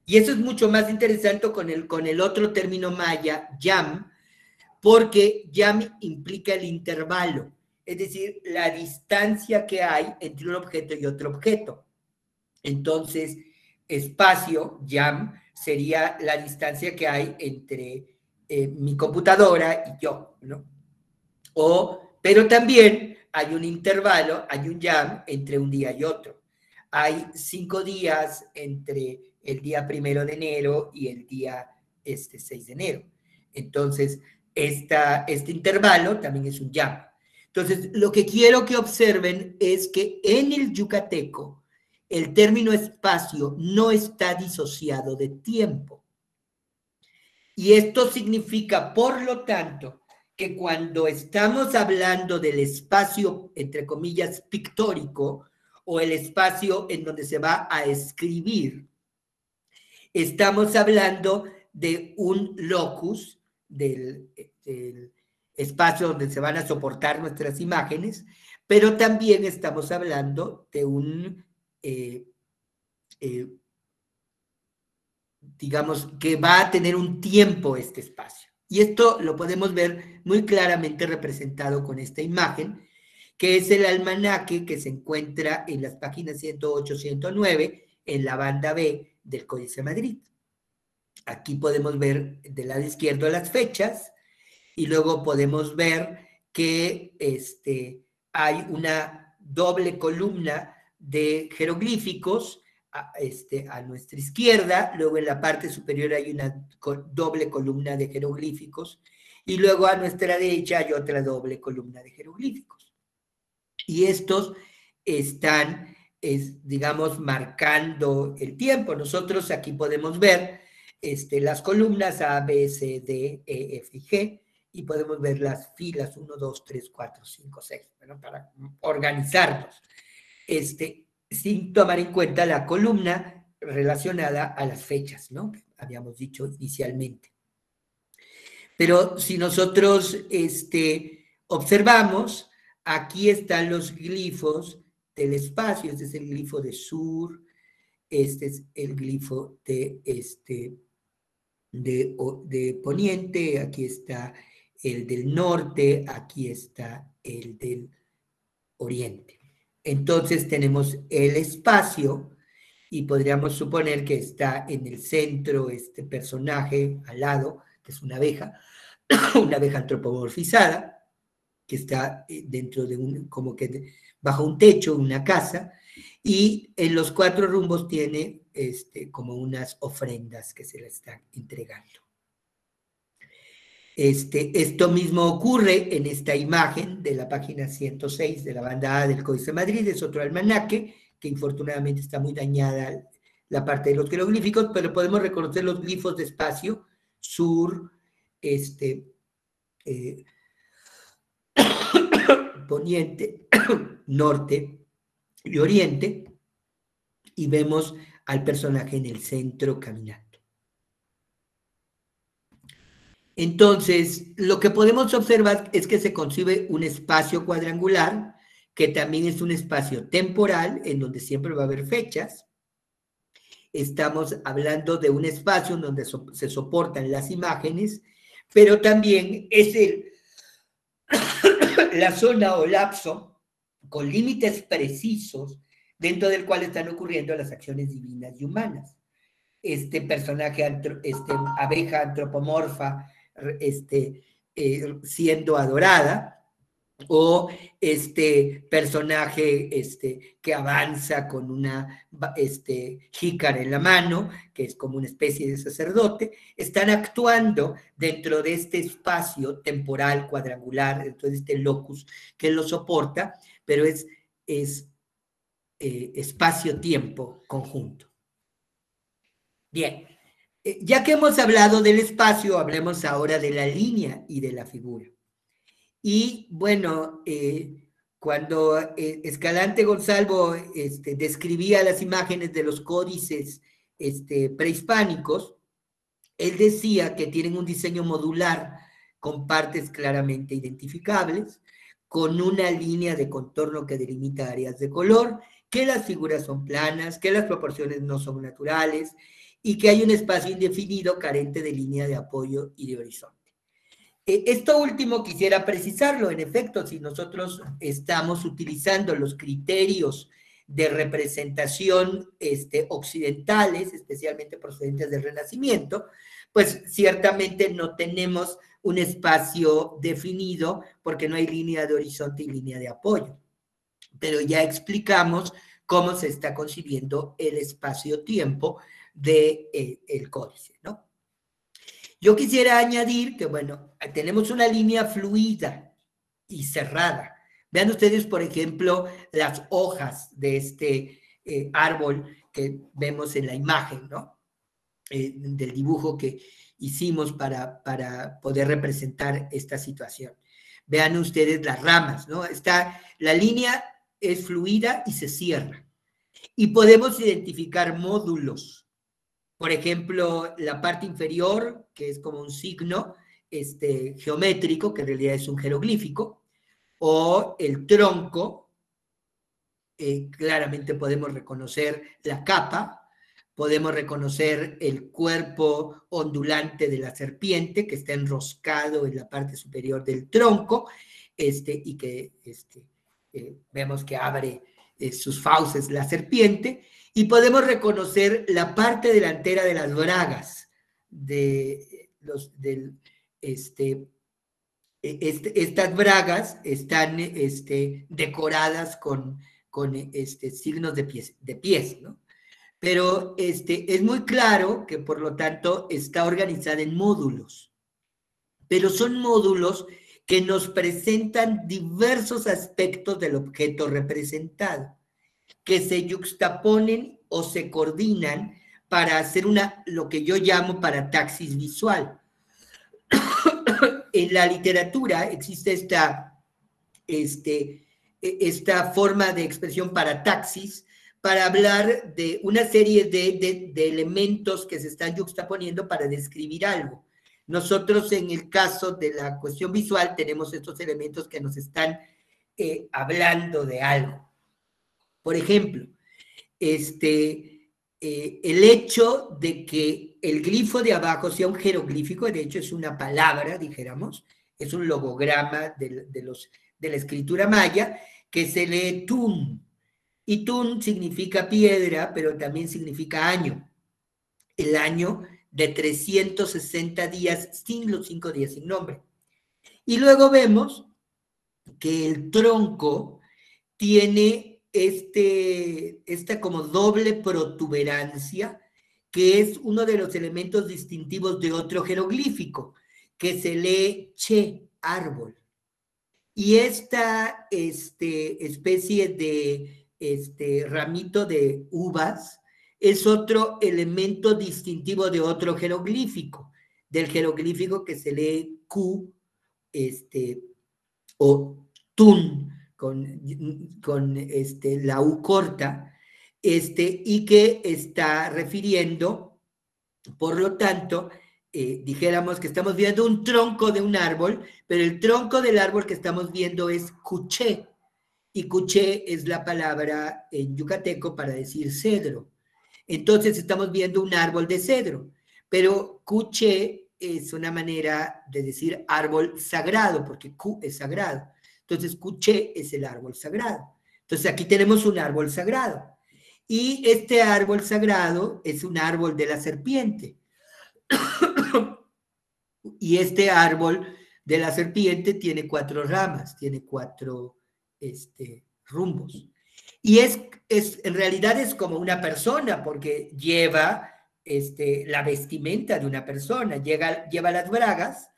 Y eso es mucho más interesante con el otro término maya, yam, porque yam implica el intervalo, es decir, la distancia que hay entre un objeto y otro objeto. Entonces, espacio, yam, sería la distancia que hay entre mi computadora y yo, ¿no? Pero también hay un intervalo, hay un yam entre un día y otro. Hay 5 días entre el día 1 de enero y el día 6 de enero. Entonces, este intervalo también es un yam. Entonces, lo que quiero que observen es que en el yucateco, el término espacio no está disociado de tiempo. Y esto significa, por lo tanto, que cuando estamos hablando del espacio, entre comillas, pictórico, o el espacio en donde se va a escribir, estamos hablando de un locus, del espacio donde se van a soportar nuestras imágenes, pero también estamos hablando de un, digamos, que va a tener un tiempo este espacio. Y esto lo podemos ver muy claramente representado con esta imagen, que es el almanaque que se encuentra en las páginas 108-109 en la banda B del Códice de Madrid. Aquí podemos ver del lado izquierdo las fechas y luego podemos ver que hay una doble columna de jeroglíficos a nuestra izquierda, luego en la parte superior hay una doble columna de jeroglíficos, y luego a nuestra derecha hay otra doble columna de jeroglíficos. Y estos están, digamos, marcando el tiempo. Nosotros aquí podemos ver las columnas A, B, C, D, E, F y G, y podemos ver las filas 1, 2, 3, 4, 5, 6, bueno, para organizarnos, sin tomar en cuenta la columna relacionada a las fechas, ¿no? Que habíamos dicho inicialmente. Pero si nosotros observamos, aquí están los glifos del espacio. Este es el glifo de sur, este es el glifo de poniente, aquí está el del norte, aquí está el del oriente. Entonces tenemos el espacio y podríamos suponer que está en el centro este personaje al lado, que es una abeja antropomorfizada, que está dentro de como que bajo un techo, una casa, y en los 4 rumbos tiene como unas ofrendas que se le están entregando. Esto mismo ocurre en esta imagen de la página 106 de la banda A del Códice de Madrid. Es otro almanaque que infortunadamente está muy dañada la parte de los jeroglíficos, pero podemos reconocer los glifos de espacio, sur, poniente, norte y oriente, y vemos al personaje en el centro caminando. Entonces, lo que podemos observar es que se concibe un espacio cuadrangular, que también es un espacio temporal, en donde siempre va a haber fechas. Estamos hablando de un espacio en donde se soportan las imágenes, pero también es la zona o lapso con límites precisos dentro del cual están ocurriendo las acciones divinas y humanas. Este personaje, abeja antropomorfa, siendo adorada, o personaje que avanza con una jícara en la mano, que es como una especie de sacerdote, están actuando dentro de este espacio temporal cuadrangular, dentro de este locus que lo soporta, pero es espacio-tiempo conjunto. Bien, ya que hemos hablado del espacio, hablemos ahora de la línea y de la figura. Y bueno, cuando Escalante Gonzalvo describía las imágenes de los códices prehispánicos, él decía que tienen un diseño modular con partes claramente identificables, con una línea de contorno que delimita áreas de color, que las figuras son planas, que las proporciones no son naturales y que hay un espacio indefinido carente de línea de apoyo y de horizonte. Esto último quisiera precisarlo. En efecto, si nosotros estamos utilizando los criterios de representación occidentales, especialmente procedentes del Renacimiento, pues ciertamente no tenemos un espacio definido porque no hay línea de horizonte y línea de apoyo. Pero ya explicamos cómo se está concibiendo el espacio-tiempo del códice, ¿no? Yo quisiera añadir que, bueno, tenemos una línea fluida y cerrada. Vean ustedes, por ejemplo, las hojas de este árbol que vemos en la imagen, ¿no? Del dibujo que hicimos para poder representar esta situación. Vean ustedes las ramas, ¿no? La línea es fluida y se cierra. Y podemos identificar módulos. Por ejemplo, la parte inferior, que es como un signo geométrico, que en realidad es un jeroglífico, o el tronco, claramente podemos reconocer la capa, podemos reconocer el cuerpo ondulante de la serpiente, que está enroscado en la parte superior del tronco, y que vemos que abre sus fauces la serpiente, y podemos reconocer la parte delantera de las bragas estas bragas están decoradas con signos de pies, ¿no? Pero es muy claro que, por lo tanto, está organizada en módulos. Pero son módulos que nos presentan diversos aspectos del objeto representado, que se yuxtaponen o se coordinan para hacer lo que yo llamo parataxis visual. En la literatura existe esta forma de expresión parataxis para hablar de una serie de elementos que se están yuxtaponiendo para describir algo. Nosotros, en el caso de la cuestión visual, tenemos estos elementos que nos están hablando de algo. Por ejemplo, el hecho de que el glifo de abajo sea un jeroglífico, de hecho es una palabra, dijéramos, es un logograma de la escritura maya, que se lee Tun. Y Tun significa piedra, pero también significa año. El año de 360 días sin los 5 días sin nombre. Y luego vemos que el tronco tiene esta como doble protuberancia, que es uno de los elementos distintivos de otro jeroglífico, que se lee Che, árbol. Y esta especie de ramito de uvas es otro elemento distintivo de otro jeroglífico, del jeroglífico que se lee Q, o Tun, con la U corta, y que está refiriendo, por lo tanto, dijéramos que estamos viendo un tronco de un árbol, pero el tronco del árbol que estamos viendo es cuché, y cuché es la palabra en yucateco para decir cedro. Entonces estamos viendo un árbol de cedro, pero cuché es una manera de decir árbol sagrado, porque Q es sagrado. Entonces cuché es el árbol sagrado. Entonces aquí tenemos un árbol sagrado. Y este árbol sagrado es un árbol de la serpiente. Y este árbol de la serpiente tiene 4 ramas, tiene 4 rumbos. Y en realidad es como una persona, porque lleva la vestimenta de una persona, lleva las bragas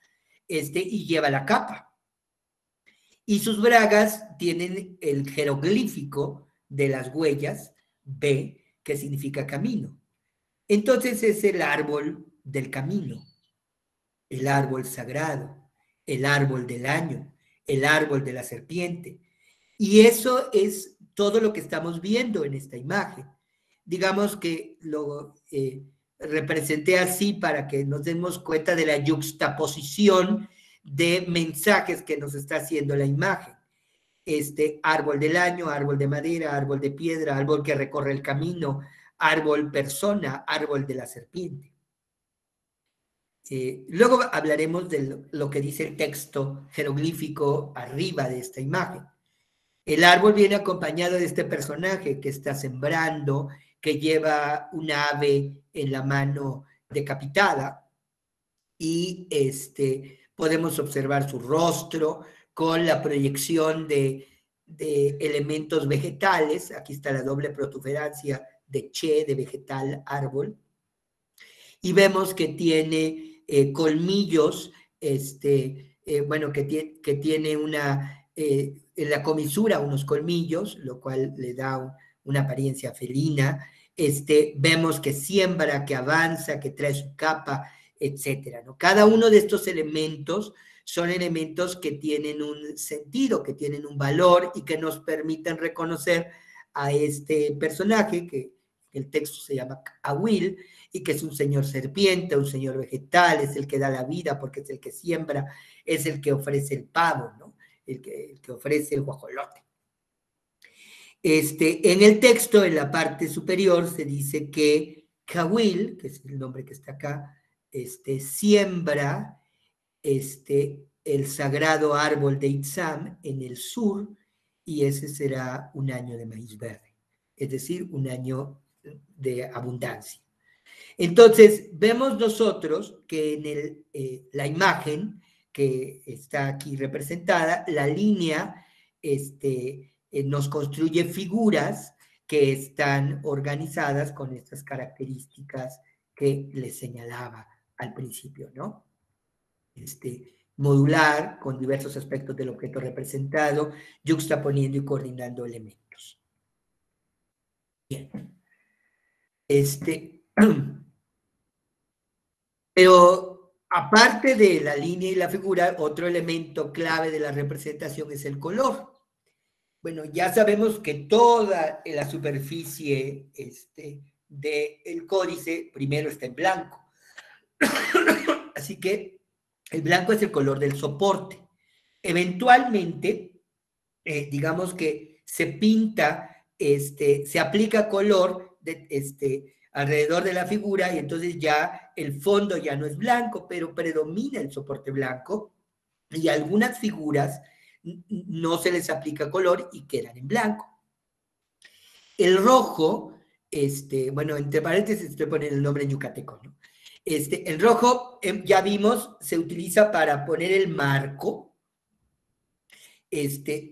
y lleva la capa. Y sus bragas tienen el jeroglífico de las huellas, B, que significa camino. Entonces es el árbol del camino, el árbol sagrado, el árbol del año, el árbol de la serpiente. Y eso es todo lo que estamos viendo en esta imagen. Digamos que lo representé así para que nos demos cuenta de la yuxtaposición de mensajes que nos está haciendo la imagen. Árbol del año, árbol de madera, árbol de piedra, árbol que recorre el camino, árbol persona, árbol de la serpiente. Luego hablaremos de lo que dice el texto jeroglífico arriba de esta imagen. El árbol viene acompañado de este personaje que está sembrando, que lleva una ave en la mano decapitada, y podemos observar su rostro con la proyección de elementos vegetales. Aquí está la doble protuberancia de Che, de vegetal, árbol. Y vemos que tiene colmillos, bueno, que tiene en la comisura unos colmillos, lo cual le da una apariencia felina. Vemos que siembra, que avanza, que trae su capa, etcétera, ¿no? Cada uno de estos elementos son elementos que tienen un sentido, que tienen un valor y que nos permiten reconocer a este personaje, que el texto se llama Awil, y que es un señor serpiente, un señor vegetal, es el que da la vida porque es el que siembra, es el que ofrece el pavo, ¿no? El que ofrece el guajolote. En el texto, en la parte superior, se dice que Kawil, que es el nombre que está acá, siembra el sagrado árbol de Itzam en el sur, y ese será un año de maíz verde, es decir, un año de abundancia. Entonces, vemos nosotros que en la imagen que está aquí representada, la línea nos construye figuras que están organizadas con estas características que les señalaba al principio, ¿no? Modular con diversos aspectos del objeto representado, yuxtaponiendo y coordinando elementos. Bien. Pero aparte de la línea y la figura, otro elemento clave de la representación es el color. Bueno, ya sabemos que toda la superficie del códice primero está en blanco. Así que el blanco es el color del soporte. Eventualmente, digamos que se pinta, se aplica color alrededor de la figura y entonces ya el fondo ya no es blanco, pero predomina el soporte blanco y algunas figuras no se les aplica color y quedan en blanco. El rojo, bueno, entre paréntesis estoy poniendo el nombre en yucateco, ¿no? El rojo, ya vimos, se utiliza para poner el marco,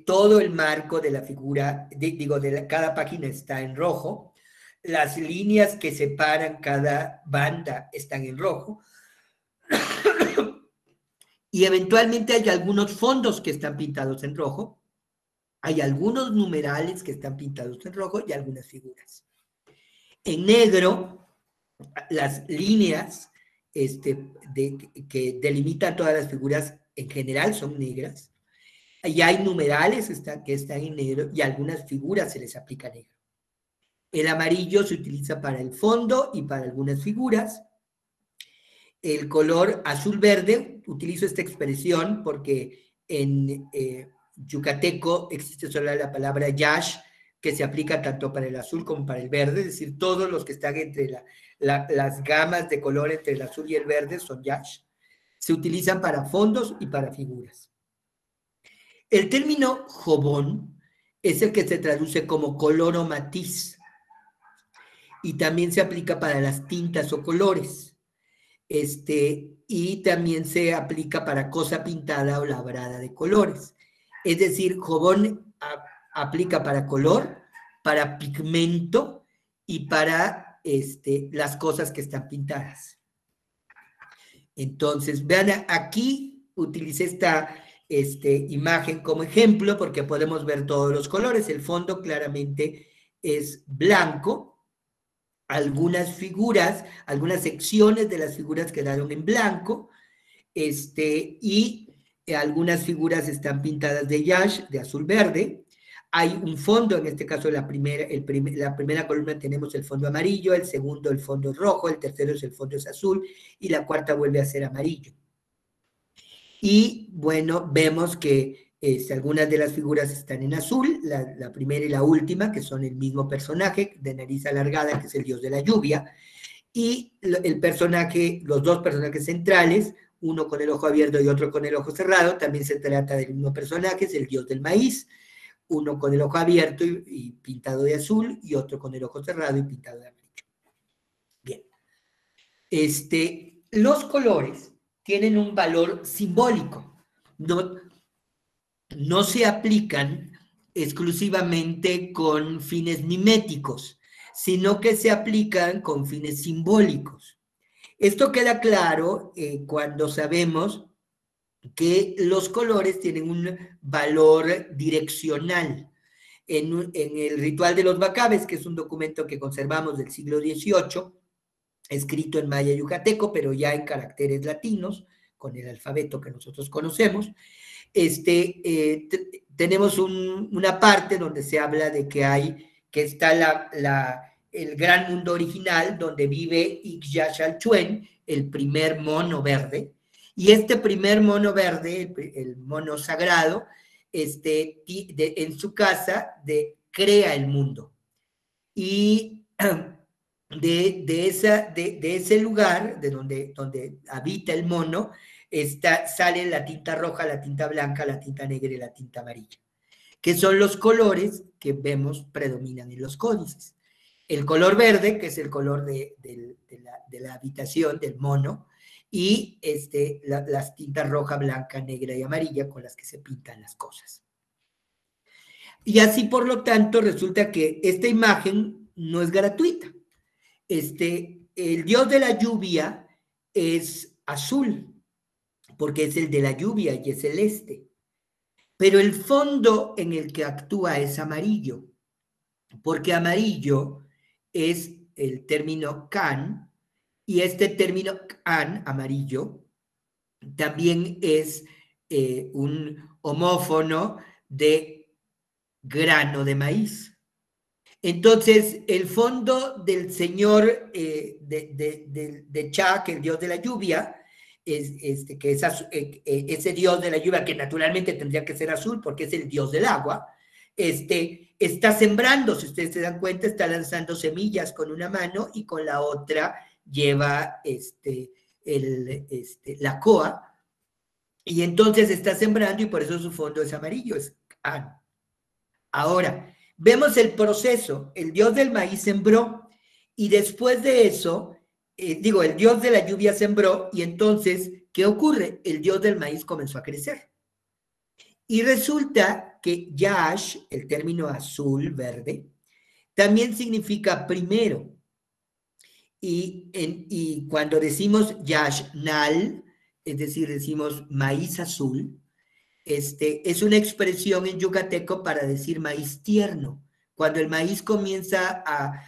todo el marco de la figura, cada página está en rojo, las líneas que separan cada banda están en rojo, y eventualmente hay algunos fondos que están pintados en rojo, hay algunos numerales que están pintados en rojo y algunas figuras. En negro, las líneas que delimitan todas las figuras en general son negras. Y hay numerales que están en negro y algunas figuras se les aplica negro. El amarillo se utiliza para el fondo y para algunas figuras. El color azul-verde, utilizo esta expresión porque en yucateco existe solo la palabra yash, que se aplica tanto para el azul como para el verde, es decir, todos los que están entre las gamas de color entre el azul y el verde son yash. Se utilizan para fondos y para figuras. El término jobón es el que se traduce como color o matiz y también se aplica para las tintas o colores. Y también se aplica para cosa pintada o labrada de colores. Es decir, jobón aplica para color, para pigmento y para las cosas que están pintadas. Entonces, vean, aquí utilicé esta imagen como ejemplo porque podemos ver todos los colores. El fondo claramente es blanco. Algunas figuras, algunas secciones de las figuras quedaron en blanco, y algunas figuras están pintadas de yash, de azul-verde. Hay un fondo, en este caso la primera columna tenemos el fondo amarillo, el segundo el fondo es rojo, el tercero el fondo es azul, y la cuarta vuelve a ser amarillo. Y bueno, vemos que algunas de las figuras están en azul, la primera y la última, que son el mismo personaje de nariz alargada, que es el dios de la lluvia, y los dos personajes centrales, uno con el ojo abierto y otro con el ojo cerrado, también se trata del mismo personaje, es el dios del maíz, uno con el ojo abierto y pintado de azul, y otro con el ojo cerrado y pintado de amarillo. Bien. Los colores tienen un valor simbólico. No se aplican exclusivamente con fines miméticos, sino que se aplican con fines simbólicos. Esto queda claro cuando sabemos que los colores tienen un valor direccional. En el Ritual de los Macabes, que es un documento que conservamos del siglo XVIII, escrito en maya yucateco, pero ya en caracteres latinos, con el alfabeto que nosotros conocemos, tenemos una parte donde se habla de que está el gran mundo original, donde vive Ixyachalchuen, el primer mono verde, y este primer mono verde, el mono sagrado, en su casa crea el mundo. Y de ese lugar, de donde habita el mono, sale la tinta roja, la tinta blanca, la tinta negra y la tinta amarilla, que son los colores que vemos predominan en los códices. El color verde, que es el color de la habitación del mono, y las tintas roja, blanca, negra y amarilla con las que se pintan las cosas. Y así, por lo tanto, resulta que esta imagen no es gratuita. El dios de la lluvia es azul, porque es el de la lluvia y es celeste. Pero el fondo en el que actúa es amarillo, porque amarillo es el término can, y este término can, amarillo, también es un homófono de grano de maíz. Entonces, el fondo del señor de Cha, que el dios de la lluvia, que es ese dios de la lluvia, que naturalmente tendría que ser azul porque es el dios del agua, está sembrando, si ustedes se dan cuenta, está lanzando semillas con una mano y con la otra lleva la coa, y entonces está sembrando y por eso su fondo es amarillo, es An. Ahora, vemos el proceso. El dios del maíz sembró y después de eso, el dios de la lluvia sembró y entonces, ¿qué ocurre? El dios del maíz comenzó a crecer. Y resulta que Yash, el término azul, verde, también significa primero. Y cuando decimos Yashnal, es decir, decimos maíz azul, es una expresión en yucateco para decir maíz tierno. Cuando el maíz comienza a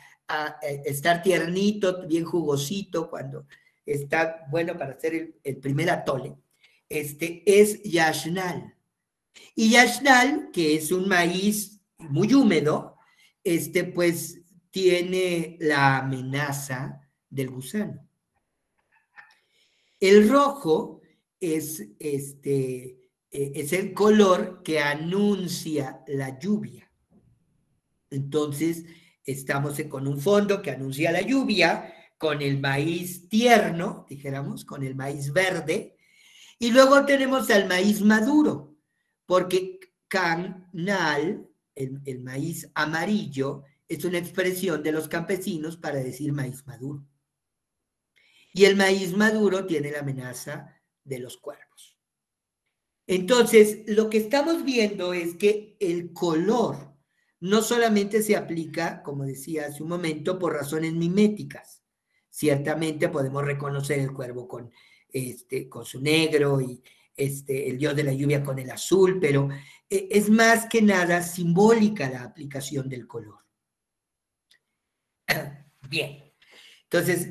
estar tiernito, bien jugosito, cuando está bueno para hacer el primer atole, es yashnal. Y yashnal, que es un maíz muy húmedo, pues tiene la amenaza del gusano. El rojo es el color que anuncia la lluvia. Entonces, estamos con un fondo que anuncia la lluvia, con el maíz tierno, dijéramos, con el maíz verde, y luego tenemos al maíz maduro, porque canal, el maíz amarillo, es una expresión de los campesinos para decir maíz maduro. Y el maíz maduro tiene la amenaza de los cuervos. Entonces, lo que estamos viendo es que el color no solamente se aplica, como decía hace un momento, por razones miméticas. Ciertamente podemos reconocer el cuervo con su negro y el dios de la lluvia con el azul, pero es más que nada simbólica la aplicación del color. Bien, entonces,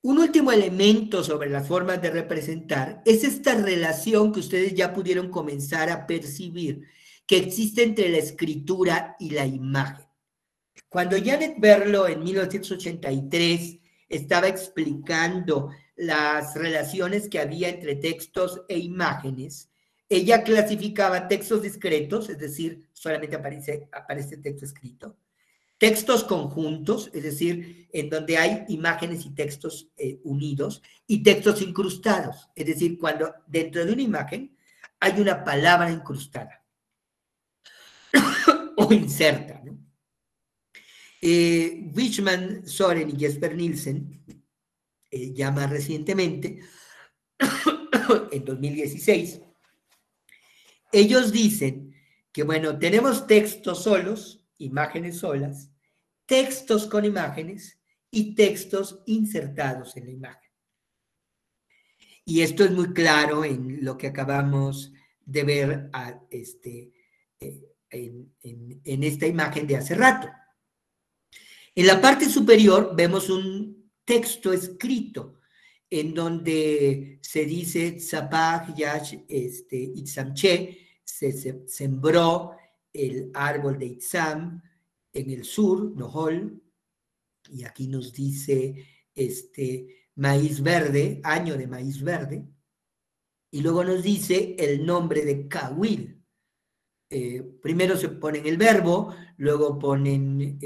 un último elemento sobre las formas de representar es esta relación que ustedes ya pudieron comenzar a percibir que existe entre la escritura y la imagen. Cuando Janet Berlo en 1983 estaba explicando las relaciones que había entre textos e imágenes, ella clasificaba textos discretos, es decir, solamente aparece texto escrito, textos conjuntos, es decir, en donde hay imágenes y textos unidos, y textos incrustados, es decir, cuando dentro de una imagen hay una palabra incrustada o inserta, ¿no? Wichmann, Soren y Jesper Nielsen, ya más recientemente, en 2016, ellos dicen que, bueno, tenemos textos solos, imágenes solas, textos con imágenes y textos insertados en la imagen. Y esto es muy claro en lo que acabamos de ver en esta imagen de hace rato. En la parte superior vemos un texto escrito en donde se dice Tzapaj Yash Itzamche, se sembró el árbol de Itzam en el sur, Nohol, y aquí nos dice maíz verde, año de maíz verde, y luego nos dice el nombre de Kawil. Primero se ponen el verbo, luego ponen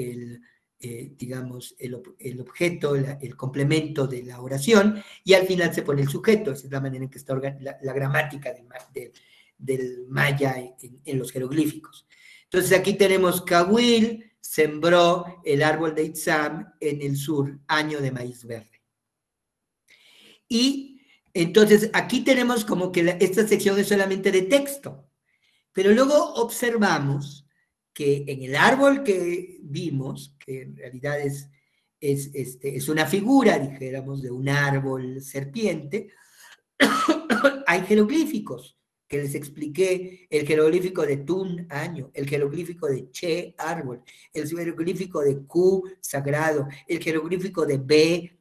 digamos, el objeto, el complemento de la oración, y al final se pone el sujeto. Esa es la manera en que está la gramática del maya en los jeroglíficos. Entonces aquí tenemos Kawil sembró el árbol de Itzam en el sur, año de maíz verde. Y entonces aquí tenemos como que esta sección es solamente de texto, pero luego observamos que en el árbol que vimos, que en realidad es una figura, dijéramos, de un árbol serpiente, hay jeroglíficos, que les expliqué, el jeroglífico de Tun, año, el jeroglífico de Che, árbol, el jeroglífico de Q, sagrado, el jeroglífico de B,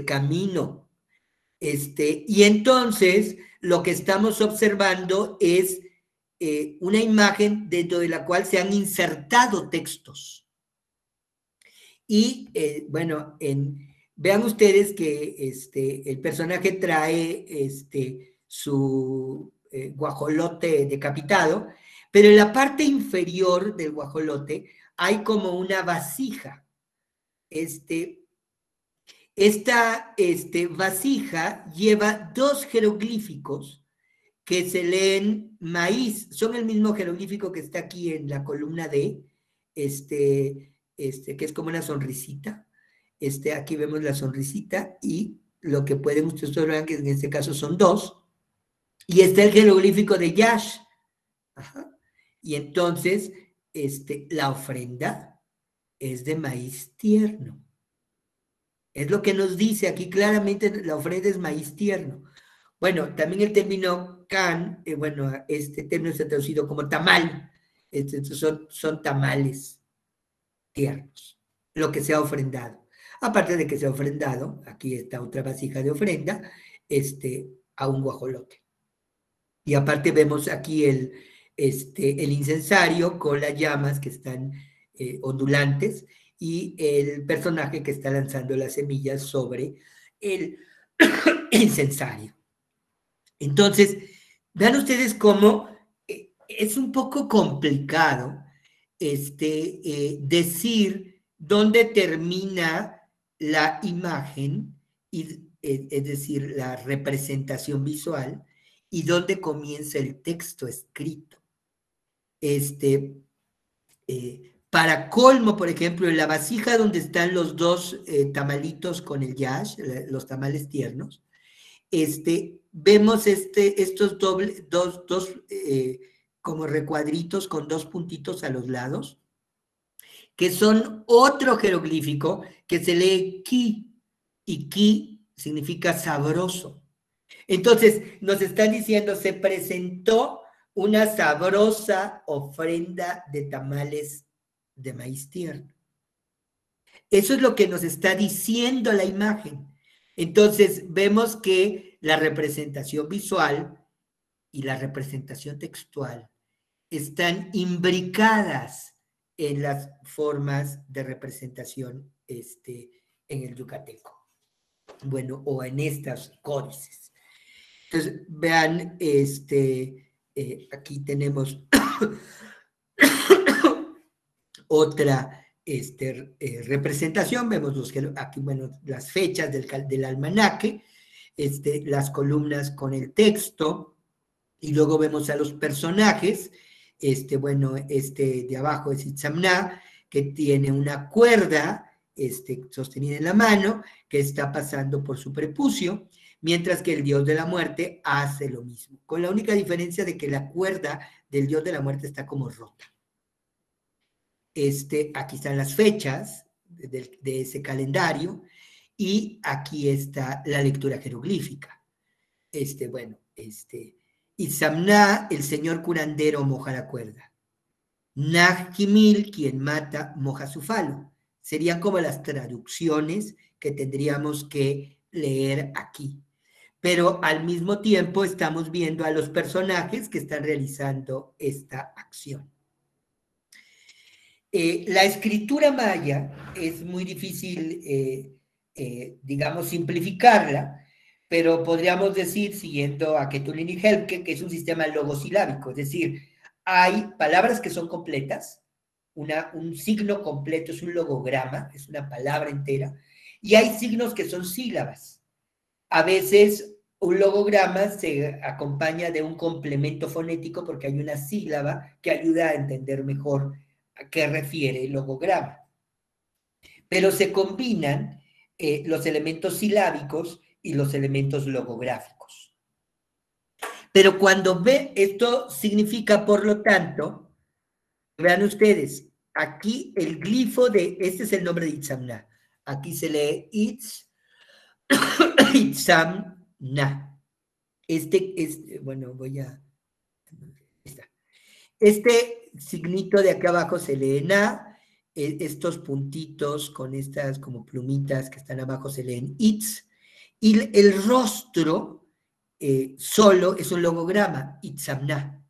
camino. Y entonces lo que estamos observando es una imagen dentro de la cual se han insertado textos. Y bueno, vean ustedes que el personaje trae su guajolote decapitado, pero en la parte inferior del guajolote hay como una vasija. Esta vasija lleva dos jeroglíficos que se leen maíz, son el mismo jeroglífico que está aquí en la columna D, que es como una sonrisita. Aquí vemos la sonrisita y lo que pueden ustedes ver que en este caso son dos. Y está el jeroglífico de Yash. Ajá. Y entonces, la ofrenda es de maíz tierno. Es lo que nos dice aquí claramente, la ofrenda es maíz tierno. Bueno, también el término can, bueno, este término está traducido como tamal. Son tamales tiernos, lo que se ha ofrendado. Aparte de que se ha ofrendado, aquí está otra vasija de ofrenda, a un guajolote. Y aparte vemos aquí el incensario con las llamas que están ondulantes y el personaje que está lanzando las semillas sobre el incensario. Entonces, vean ustedes cómo es un poco complicado decir dónde termina la imagen, es decir, la representación visual, y dónde comienza el texto escrito. Para colmo, por ejemplo, en la vasija donde están los dos tamalitos con el yash, los tamales tiernos, vemos estos dos como recuadritos con dos puntitos a los lados, que son otro jeroglífico que se lee ki, y ki significa sabroso. Entonces, nos están diciendo, se presentó una sabrosa ofrenda de tamales de maíz tierno. Eso es lo que nos está diciendo la imagen. Entonces, vemos que la representación visual y la representación textual están imbricadas en las formas de representación en el yucateco. Bueno, o en estas códices. Entonces, vean, aquí tenemos otra representación. Vemos aquí, bueno, las fechas del almanaque, las columnas con el texto, y luego vemos a los personajes. Bueno, de abajo es Itzamná, que tiene una cuerda sostenida en la mano, que está pasando por su prepucio, mientras que el dios de la muerte hace lo mismo, con la única diferencia de que la cuerda del dios de la muerte está como rota. Aquí están las fechas de ese calendario, y aquí está la lectura jeroglífica. Bueno, Itzamná, el señor curandero, moja la cuerda. Najimil, quien mata, moja su falo. Serían como las traducciones que tendríamos que leer aquí. Pero al mismo tiempo estamos viendo a los personajes que están realizando esta acción. La escritura maya es muy difícil, digamos, simplificarla, pero podríamos decir, siguiendo a Ketulin y Helpke, que es un sistema logosilábico, es decir, hay palabras que son completas, un signo completo es un logograma, es una palabra entera, y hay signos que son sílabas. A veces un logograma se acompaña de un complemento fonético porque hay una sílaba que ayuda a entender mejor a qué refiere el logograma. Pero se combinan los elementos silábicos y los elementos logográficos. Pero cuando ve, esto significa, por lo tanto, Vean ustedes, aquí el glifo este es el nombre de Itzamna. Aquí se lee Itzamna. Bueno, este signito de acá abajo se lee Na, estos puntitos con estas como plumitas que están abajo se leen Itz, y el rostro solo es un logograma, Itzamna.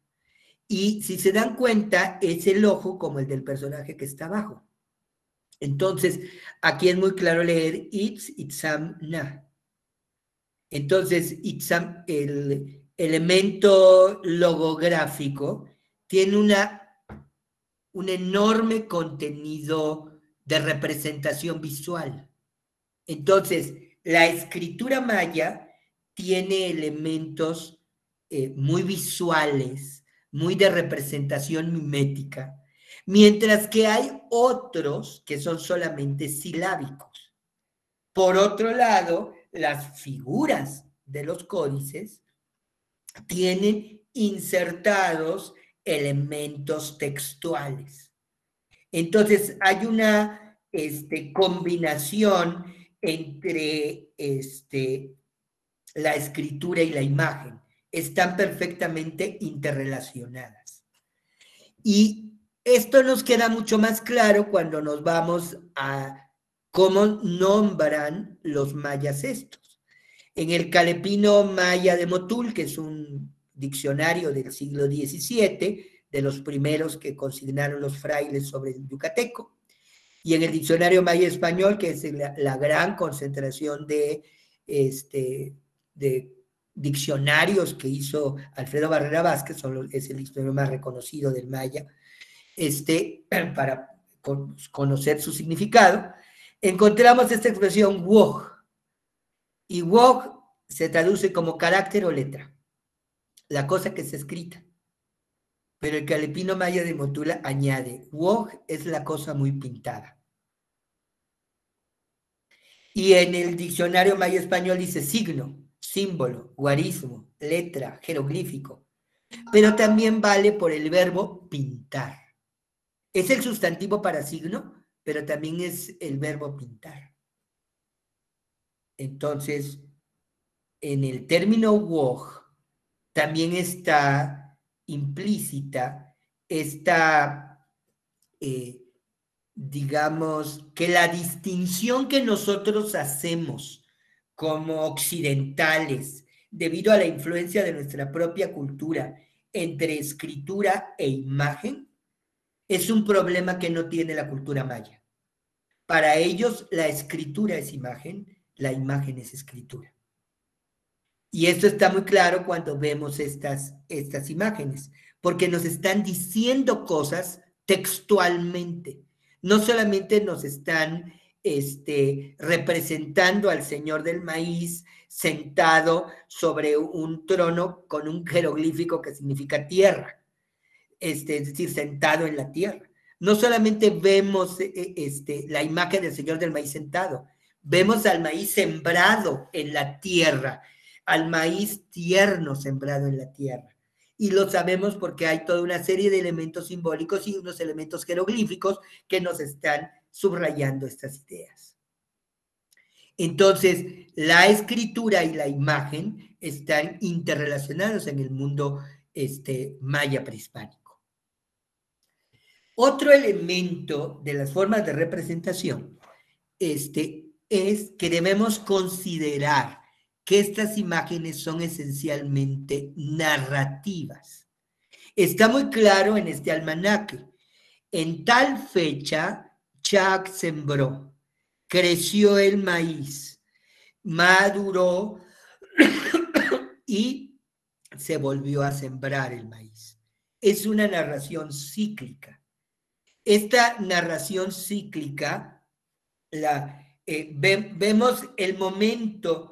Y si se dan cuenta, es el ojo como el del personaje que está abajo. Entonces, aquí es muy claro leer Itzamna. Entonces, el elemento logográfico tiene un enorme contenido de representación visual. Entonces, la escritura maya tiene elementos muy visuales, muy de representación mimética, mientras que hay otros que son solamente silábicos. Por otro lado, las figuras de los códices tienen insertados elementos textuales. Entonces, hay una combinación entre la escritura y la imagen. Están perfectamente interrelacionadas. Y esto nos queda mucho más claro cuando nos vamos a cómo nombran los mayas estos. En el Calepino Maya de Motul, que es un diccionario del siglo XVII, de los primeros que consignaron los frailes sobre el yucateco, y en el diccionario maya español, que es la gran concentración de diccionarios que hizo Alfredo Barrera Vázquez, es el diccionario más reconocido del maya, para conocer su significado, encontramos esta expresión wog, y wog se traduce como carácter o letra, la cosa que está escrita. Pero el Calepino Maya de Motula añade, wog es la cosa muy pintada. Y en el diccionario maya español dice signo, símbolo, guarismo, letra, jeroglífico. Pero también vale por el verbo pintar. Es el sustantivo para signo, pero también es el verbo pintar. Entonces, en el término wog también está implícita esta, digamos, que la distinción que nosotros hacemos como occidentales, debido a la influencia de nuestra propia cultura entre escritura e imagen, es un problema que no tiene la cultura maya. Para ellos, la escritura es imagen, la imagen es escritura. Y esto está muy claro cuando vemos estas imágenes, porque nos están diciendo cosas textualmente. No solamente nos están representando al señor del maíz sentado sobre un trono con un jeroglífico que significa tierra, es decir, sentado en la tierra. No solamente vemos la imagen del señor del maíz sentado, vemos al maíz sembrado en la tierra, al maíz tierno sembrado en la tierra. Y lo sabemos porque hay toda una serie de elementos simbólicos y unos elementos jeroglíficos que nos están subrayando estas ideas. Entonces, la escritura y la imagen están interrelacionados en el mundo maya prehispánico. Otro elemento de las formas de representación es que debemos considerar que estas imágenes son esencialmente narrativas. Está muy claro en este almanaque. En tal fecha, Chac sembró, creció el maíz, maduró y se volvió a sembrar el maíz. Es una narración cíclica. Esta narración cíclica, vemos el momento,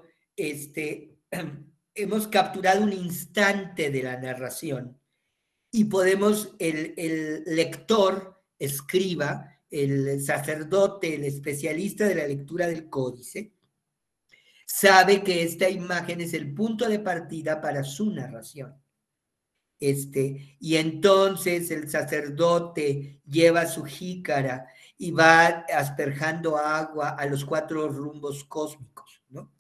hemos capturado un instante de la narración y podemos, el lector, escriba, el sacerdote, el especialista de la lectura del códice, sabe que esta imagen es el punto de partida para su narración. Y entonces el sacerdote lleva su jícara y va asperjando agua a los 4 rumbos cósmicos, ¿no?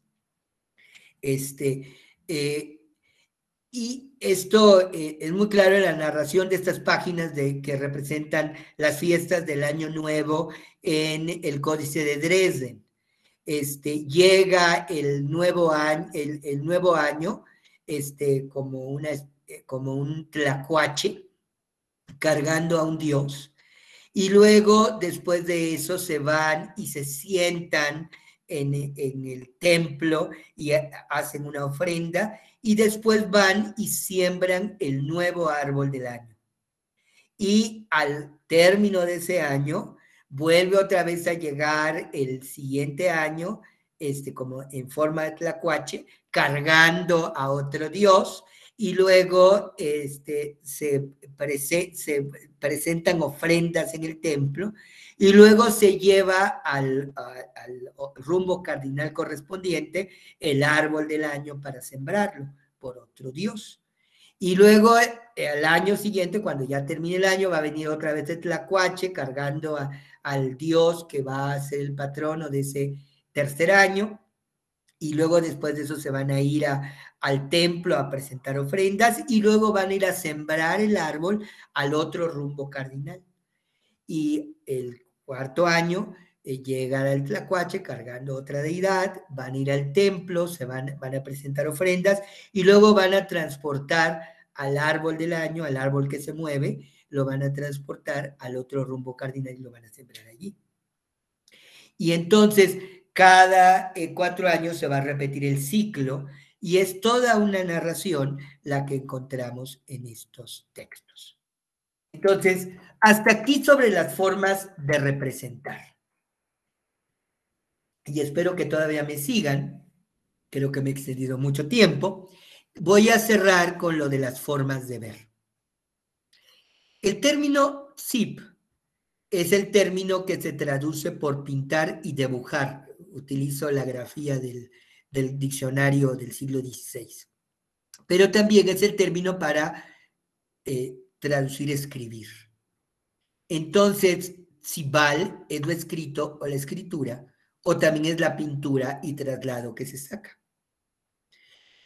Y esto es muy claro en la narración de estas páginas que representan las fiestas del Año Nuevo en el Códice de Dresden. Llega el nuevo año, como un tlacuache cargando a un dios, y luego después de eso se van y se sientan en el templo y hacen una ofrenda, y después van y siembran el nuevo árbol del año. Y al término de ese año, vuelve otra vez a llegar el siguiente año, como en forma de tlacuache, cargando a otro dios, y luego se presentan ofrendas en el templo, y luego se lleva al rumbo cardinal correspondiente el árbol del año para sembrarlo por otro dios. Y luego, al año siguiente, cuando ya termine el año, va a venir otra vez el tlacuache cargando al dios que va a ser el patrono de ese tercer año. Y luego, después de eso, se van a ir al templo a presentar ofrendas, y luego van a ir a sembrar el árbol al otro rumbo cardinal. Y el cuarto año llegan al tlacuache cargando otra deidad, van a ir al templo, van a presentar ofrendas, y luego van a transportar al árbol del año, al árbol que se mueve, lo van a transportar al otro rumbo cardinal y lo van a sembrar allí. Y entonces, cada 4 años se va a repetir el ciclo, y es toda una narración la que encontramos en estos textos. Entonces, hasta aquí sobre las formas de representar. Y espero que todavía me sigan. Creo que me he extendido mucho tiempo. Voy a cerrar con lo de las formas de ver. El término zip es el término que se traduce por pintar y dibujar. Utilizo la grafía del diccionario del siglo XVI. Pero también es el término para traducir, escribir. Entonces, Zibal es lo escrito o la escritura, o también es la pintura y traslado que se saca.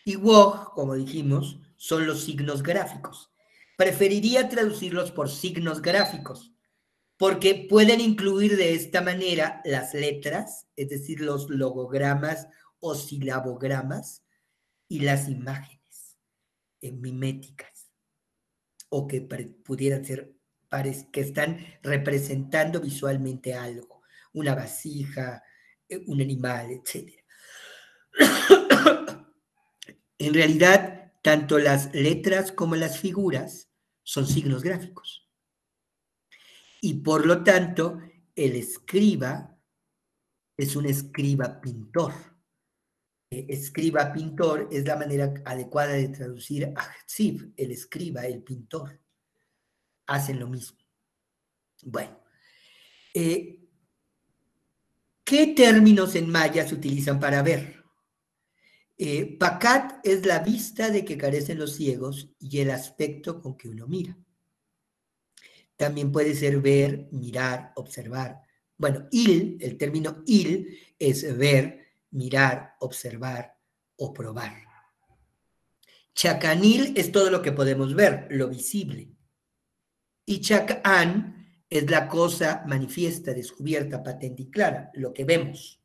Y Wog, como dijimos, son los signos gráficos. Preferiría traducirlos por signos gráficos, porque pueden incluir de esta manera las letras, es decir, los logogramas o silabogramas, y las imágenes miméticas, o que pudieran ser que están representando visualmente algo, una vasija, un animal, etc. En realidad, tanto las letras como las figuras son signos gráficos. Y por lo tanto, el escriba es un escriba pintor. Escriba pintor es la manera adecuada de traducir a Tzib, el escriba, el pintor. Hacen lo mismo. Bueno, ¿qué términos en maya se utilizan para ver? Pacat es la vista de que carecen los ciegos y el aspecto con que uno mira. También puede ser ver, mirar, observar. Bueno, el término il es ver, mirar, observar o probar. Chacanil es todo lo que podemos ver, lo visible. Y chacán es la cosa manifiesta, descubierta, patente y clara, lo que vemos.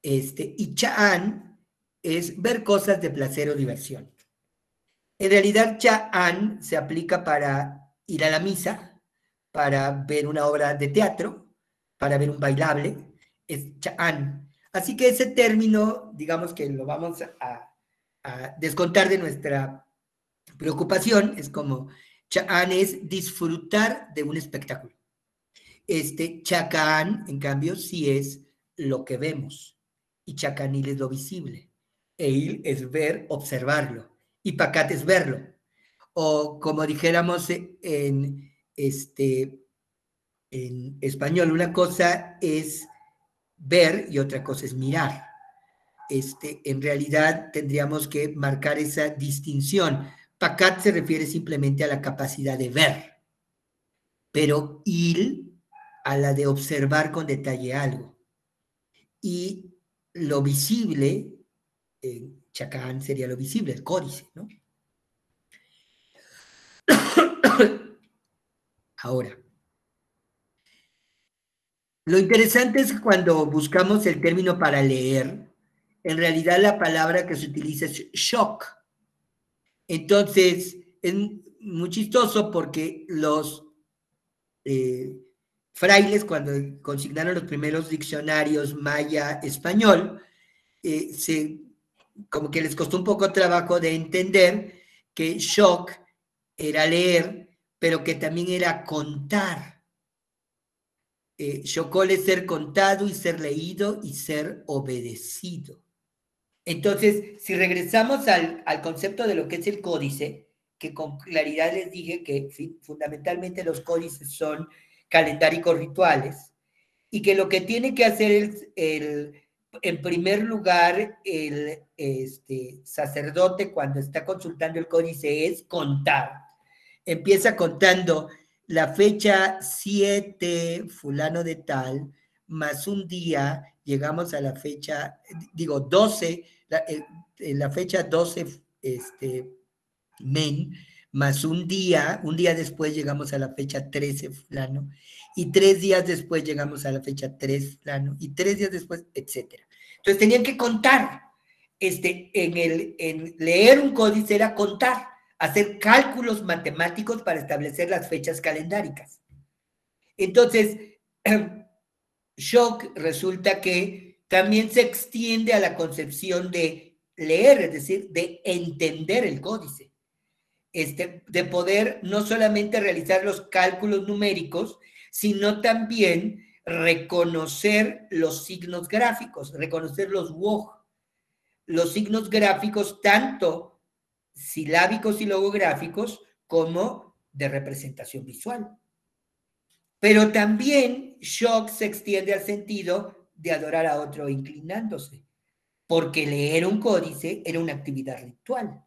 Y cha'án es ver cosas de placer o diversión. En realidad, cha'án se aplica para ir a la misa, para ver una obra de teatro, para ver un bailable, es cha'án. Así que ese término, digamos que lo vamos a descontar de nuestra preocupación, es como cha'án es disfrutar de un espectáculo. Chacán, en cambio, sí es lo que vemos, y chacanil es lo visible. Eil es ver, observarlo, y pacat es verlo. O como dijéramos en español, una cosa es ver y otra cosa es mirar. En realidad tendríamos que marcar esa distinción, Pacat se refiere simplemente a la capacidad de ver, pero il a la de observar con detalle algo. Y lo visible, Chacán sería lo visible, el códice, ¿no? Ahora, lo interesante es que cuando buscamos el término para leer, en realidad la palabra que se utiliza es shock. Entonces, es muy chistoso porque los frailes, cuando consignaron los primeros diccionarios maya-español, como que les costó un poco trabajo de entender que shock era leer, pero que también era contar. Shokol es ser contado y ser leído y ser obedecido. Entonces, si regresamos al concepto de lo que es el códice, que con claridad les dije que fundamentalmente los códices son calendáricos rituales, y que lo que tiene que hacer en primer lugar el sacerdote cuando está consultando el códice es contar. Empieza contando la fecha 7, fulano de tal, más un día, llegamos a la fecha, 12, la fecha 12, men, más un día después llegamos a la fecha 13, fulano, y 3 días después llegamos a la fecha 3, fulano, y 3 días después, etcétera. Entonces tenían que contar. En leer un códice era contar, hacer cálculos matemáticos para establecer las fechas calendáricas. Entonces, shock resulta que también se extiende a la concepción de leer, es decir, de entender el códice. De poder no solamente realizar los cálculos numéricos, sino también reconocer los signos gráficos, reconocer los WOG, los signos gráficos tanto silábicos y logográficos como de representación visual. Pero también shock se extiende al sentido de adorar a otro inclinándose, porque leer un códice era una actividad ritual.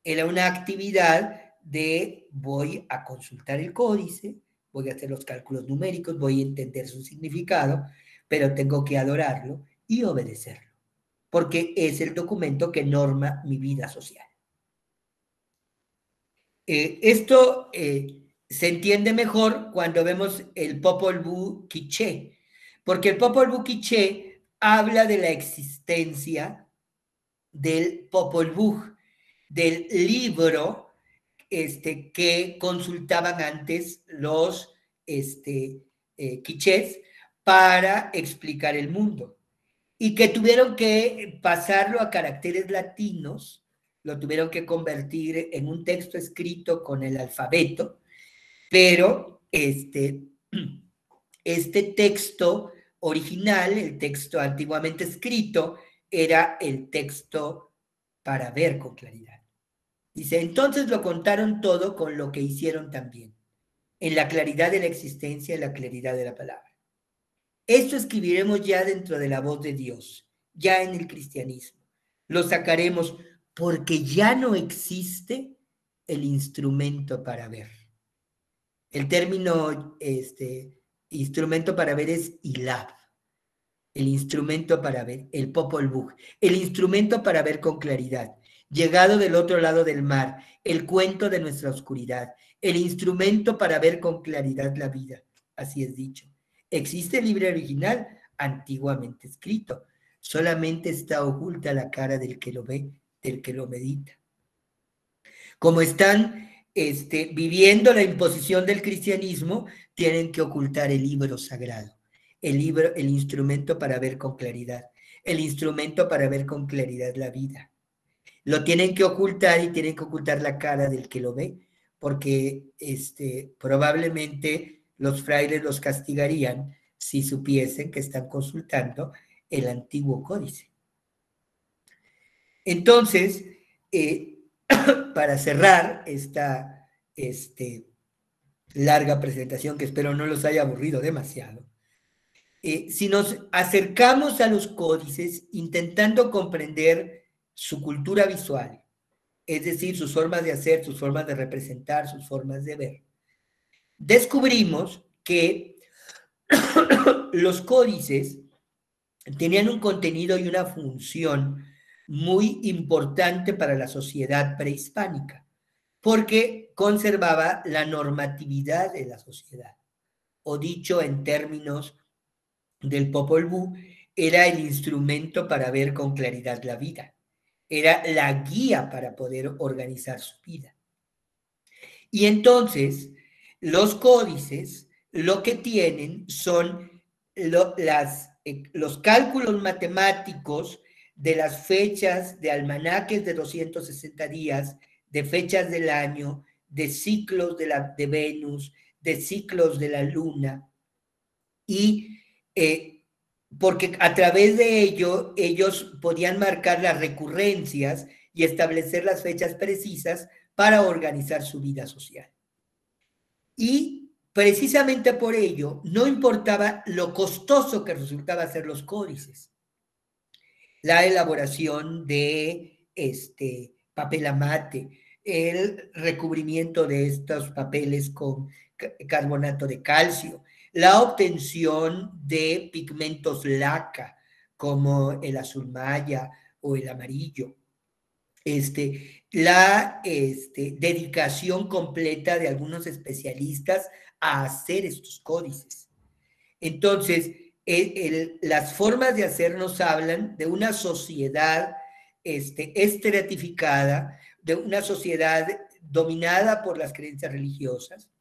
Era una actividad de voy a consultar el códice, voy a hacer los cálculos numéricos, voy a entender su significado, pero tengo que adorarlo y obedecerlo, porque es el documento que norma mi vida social. Esto se entiende mejor cuando vemos el Popol Vuh quiché, porque el Popol Vuh quiché habla de la existencia del Popol Vuh, del libro que consultaban antes los quichés para explicar el mundo y que tuvieron que pasarlo a caracteres latinos, lo tuvieron que convertir en un texto escrito con el alfabeto, pero este texto original, el texto antiguamente escrito, era el texto para ver con claridad. Dice, entonces lo contaron todo con lo que hicieron también, en la claridad de la existencia, en la claridad de la palabra. Esto escribiremos ya dentro de la voz de Dios, ya en el cristianismo. Lo sacaremos porque ya no existe el instrumento para ver. El término instrumento para ver es ilab. El instrumento para ver, el Popol Vuh, el instrumento para ver con claridad, llegado del otro lado del mar, el cuento de nuestra oscuridad, el instrumento para ver con claridad la vida, así es dicho. Existe el libro original, antiguamente escrito, solamente está oculta la cara del que lo ve, del que lo medita. Como están viviendo la imposición del cristianismo, tienen que ocultar el libro sagrado. El libro, el instrumento para ver con claridad, el instrumento para ver con claridad la vida. Lo tienen que ocultar y tienen que ocultar la cara del que lo ve, porque probablemente los frailes los castigarían si supiesen que están consultando el antiguo códice. Entonces, para cerrar esta larga presentación, que espero no los haya aburrido demasiado, si nos acercamos a los códices intentando comprender su cultura visual, es decir, sus formas de hacer, sus formas de representar, sus formas de ver, descubrimos que los códices tenían un contenido y una función muy importante para la sociedad prehispánica, porque conservaba la normatividad de la sociedad, o dicho en términos del Popol Vuh, era el instrumento para ver con claridad la vida, era la guía para poder organizar su vida. Y entonces, los códices lo que tienen son los cálculos matemáticos de las fechas de almanaques de 260 días, de fechas del año, de ciclos de Venus, de ciclos de la luna, y porque a través de ello ellos podían marcar las recurrencias y establecer las fechas precisas para organizar su vida social. Y precisamente por ello no importaba lo costoso que resultaba hacer los códices, la elaboración de papel amate, el recubrimiento de estos papeles con carbonato de calcio, la obtención de pigmentos laca como el azul maya o el amarillo, la dedicación completa de algunos especialistas a hacer estos códices. Entonces, las formas de hacer nos hablan de una sociedad estratificada, de una sociedad dominada por las creencias religiosas,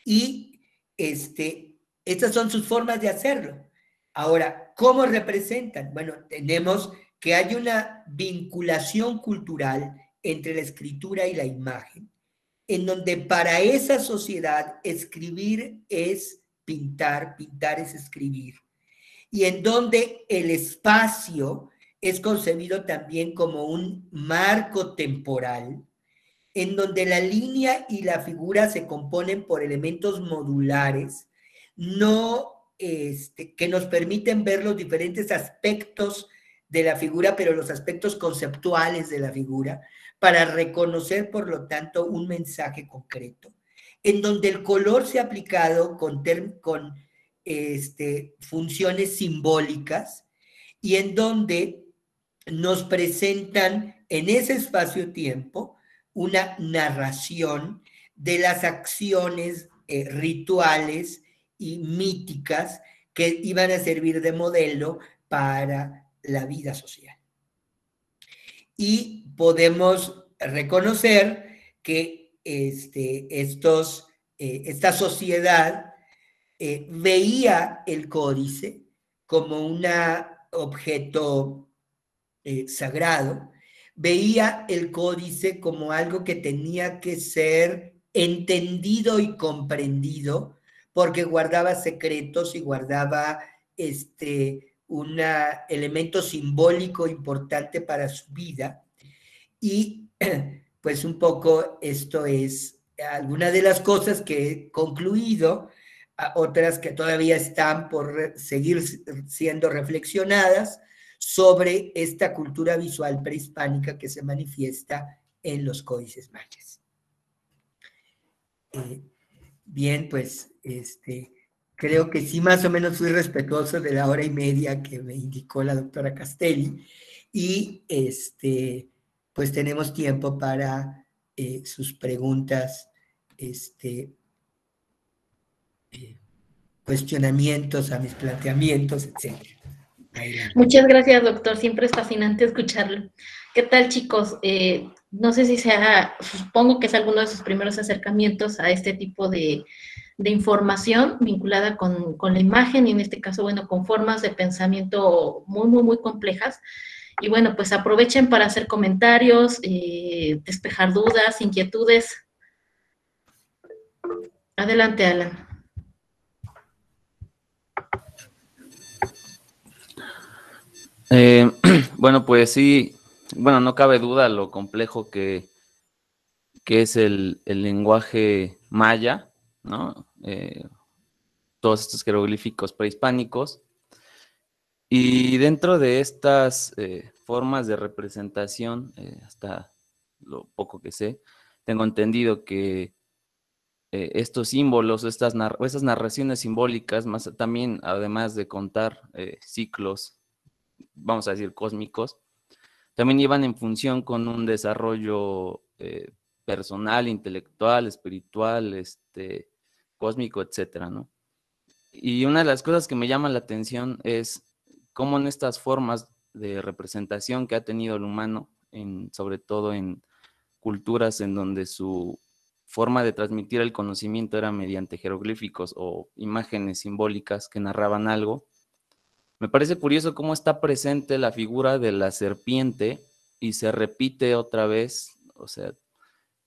y estas son sus formas de hacerlo. Ahora, ¿cómo representan? Bueno, tenemos que hay una vinculación cultural entre la escritura y la imagen, en donde para esa sociedad escribir es pintar, pintar es escribir, y en donde el espacio es concebido también como un marco temporal, en donde la línea y la figura se componen por elementos modulares, no, que nos permiten ver los diferentes aspectos de la figura, pero los aspectos conceptuales de la figura, para reconocer, por lo tanto, un mensaje concreto, en donde el color se ha aplicado con funciones simbólicas, y en donde nos presentan en ese espacio-tiempo una narración de las acciones rituales y míticas que iban a servir de modelo para la vida social. Y podemos reconocer que esta sociedad veía el códice como un objeto sagrado, veía el códice como algo que tenía que ser entendido y comprendido, porque guardaba secretos y guardaba un elemento simbólico importante para su vida. Y pues un poco esto es alguna de las cosas que he concluido, otras que todavía están por seguir siendo reflexionadas sobre esta cultura visual prehispánica que se manifiesta en los códices mayas. Bien, pues creo que sí más o menos fui respetuoso de la hora y media que me indicó la doctora Castelli, y pues tenemos tiempo para sus preguntas, cuestionamientos a mis planteamientos, etc. Muchas gracias, doctor. Siempre es fascinante escucharlo. ¿Qué tal, chicos? No sé si supongo que es alguno de sus primeros acercamientos a este tipo de información vinculada con la imagen, y en este caso, bueno, con formas de pensamiento muy, muy, muy complejas. Y bueno, pues aprovechen para hacer comentarios, despejar dudas, inquietudes. Adelante, Alan. Bueno, pues sí, bueno, no cabe duda lo complejo que es el lenguaje maya, ¿no? Todos estos jeroglíficos prehispánicos. Y dentro de estas formas de representación, hasta lo poco que sé, tengo entendido que estos símbolos, estas narraciones simbólicas, más también, además de contar ciclos, vamos a decir, cósmicos, también iban en función con un desarrollo personal, intelectual, espiritual, cósmico, etcétera, ¿no? Y una de las cosas que me llama la atención es cómo en estas formas de representación que ha tenido el humano, sobre todo en culturas en donde su forma de transmitir el conocimiento era mediante jeroglíficos o imágenes simbólicas que narraban algo, me parece curioso cómo está presente la figura de la serpiente y se repite otra vez, o sea,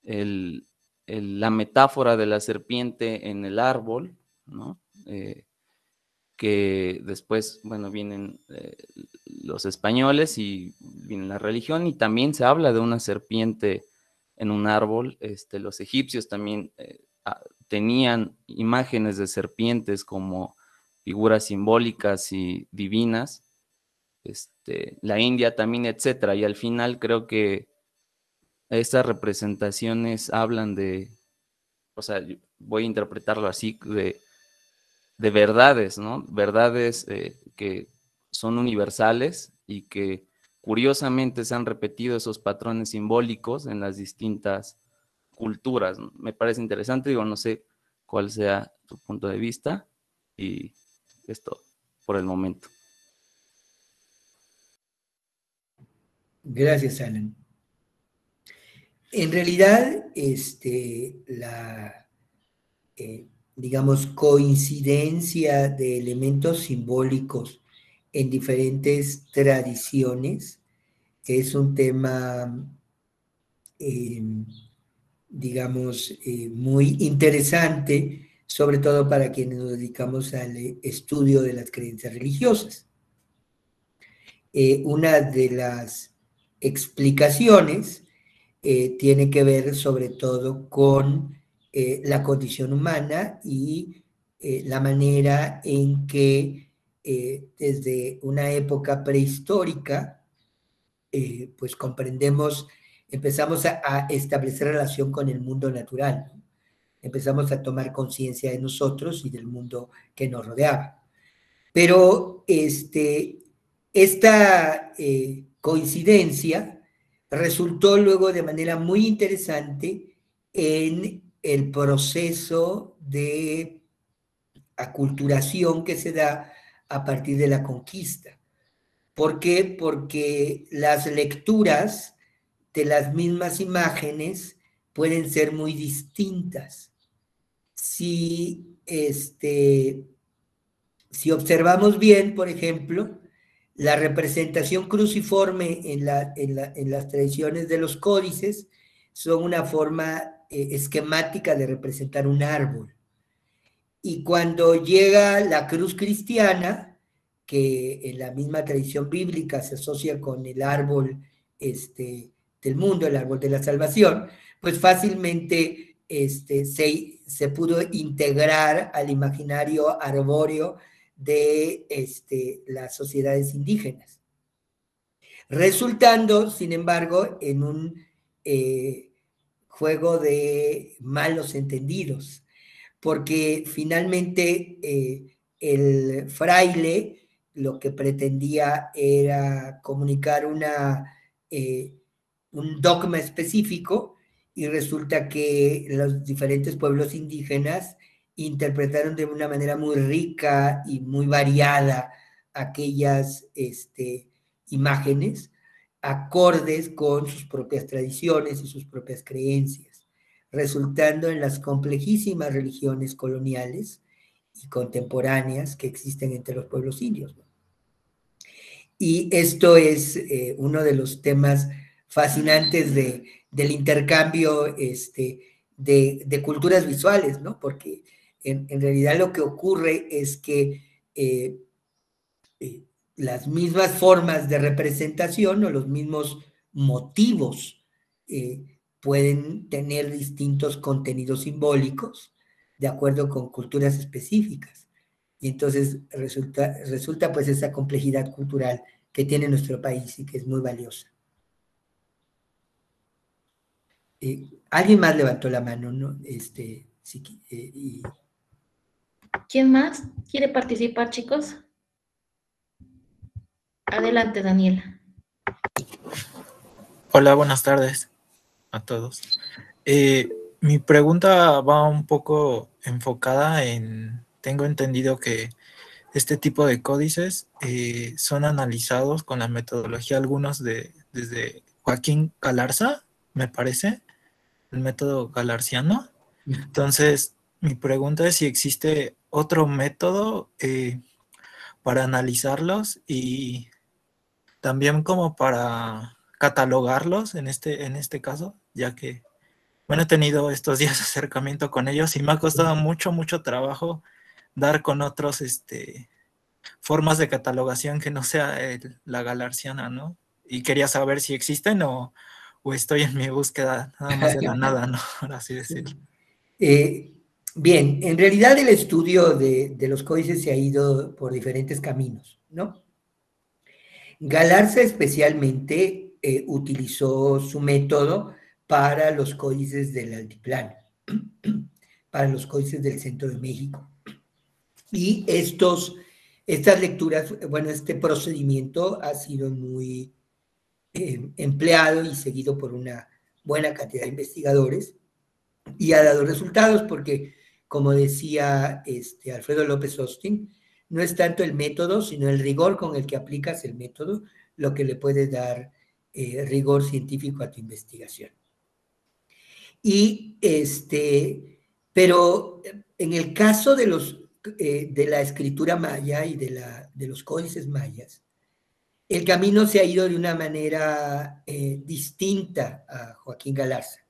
la metáfora de la serpiente en el árbol, ¿no? Que después, bueno, vienen los españoles y viene la religión y también se habla de una serpiente en un árbol. Los egipcios también tenían imágenes de serpientes como figuras simbólicas y divinas, la India también, etcétera. Y al final creo que estas representaciones hablan de, o sea, voy a interpretarlo así, de verdades, ¿no? Verdades que son universales y que curiosamente se han repetido esos patrones simbólicos en las distintas culturas. Me parece interesante, digo, no sé cuál sea tu punto de vista y esto por el momento. Gracias, Alan. En realidad, la digamos, coincidencia de elementos simbólicos en diferentes tradiciones es un tema, digamos, muy interesante, sobre todo para quienes nos dedicamos al estudio de las creencias religiosas. Una de las explicaciones tiene que ver sobre todo con la condición humana y la manera en que desde una época prehistórica, pues comprendemos, empezamos a establecer relación con el mundo natural, ¿no? Empezamos a tomar conciencia de nosotros y del mundo que nos rodeaba. Pero esta coincidencia resultó luego de manera muy interesante en el proceso de aculturación que se da a partir de la conquista. ¿Por qué? Porque las lecturas de las mismas imágenes pueden ser muy distintas. Si observamos bien, por ejemplo, la representación cruciforme en las tradiciones de los códices son una forma esquemática de representar un árbol. Y cuando llega la cruz cristiana, que en la misma tradición bíblica se asocia con el árbol del mundo, el árbol de la salvación, pues fácilmente se pudo integrar al imaginario arbóreo de las sociedades indígenas, resultando, sin embargo, en un juego de malos entendidos, porque finalmente el fraile lo que pretendía era comunicar un dogma específico y resulta que los diferentes pueblos indígenas interpretaron de una manera muy rica y muy variada aquellas imágenes, acordes con sus propias tradiciones y sus propias creencias, resultando en las complejísimas religiones coloniales y contemporáneas que existen entre los pueblos indios, ¿no? Y esto es uno de los temas fascinantes del intercambio de culturas visuales, ¿no? Porque en realidad lo que ocurre es que las mismas formas de representación o los mismos motivos pueden tener distintos contenidos simbólicos de acuerdo con culturas específicas. Y entonces resulta pues esa complejidad cultural que tiene nuestro país y que es muy valiosa. Alguien más levantó la mano, ¿no? ¿Quién más quiere participar, chicos? Adelante, Daniela. Hola, buenas tardes a todos. Mi pregunta va un poco enfocada en, tengo entendido que este tipo de códices son analizados con la metodología algunos desde Joaquín Galarza, me parece, el método galarciano. Entonces, mi pregunta es si existe otro método para analizarlos y también como para catalogarlos en este caso, ya que, bueno, he tenido estos días de acercamiento con ellos y me ha costado mucho trabajo dar con otros, formas de catalogación que no sea la galarciana, ¿no? Y quería saber si existen o estoy en mi búsqueda nada más de la nada, ¿no? Por así decirlo. Bien, en realidad el estudio de los códices se ha ido por diferentes caminos, ¿no? Galarza especialmente utilizó su método para los códices del altiplano, para los códices del centro de México. Y estas lecturas, bueno, este procedimiento ha sido muy empleado y seguido por una buena cantidad de investigadores y ha dado resultados porque, como decía Alfredo López Austin, no es tanto el método, sino el rigor con el que aplicas el método lo que le puede dar rigor científico a tu investigación. Y pero en el caso de la escritura maya y de los códices mayas, el camino se ha ido de una manera distinta a Joaquín Galarza.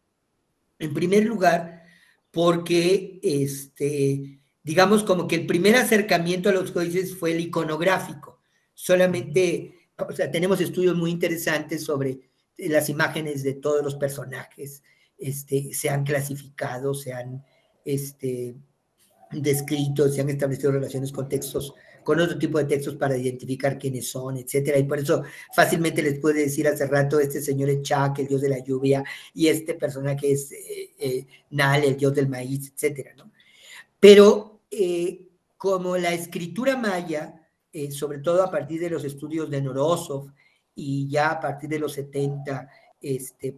En primer lugar, porque digamos como que el primer acercamiento a los códices fue el iconográfico. Solamente, o sea, tenemos estudios muy interesantes sobre las imágenes de todos los personajes, se han clasificado, se han descrito, se han establecido relaciones con textos, con otro tipo de textos para identificar quiénes son, etcétera. Y por eso fácilmente les puede decir hace rato, este señor es Chac, el dios de la lluvia, y este personaje es Nal, el dios del maíz, etcétera, ¿no? Pero como la escritura maya, sobre todo a partir de los estudios de Norosov y ya a partir de los 70,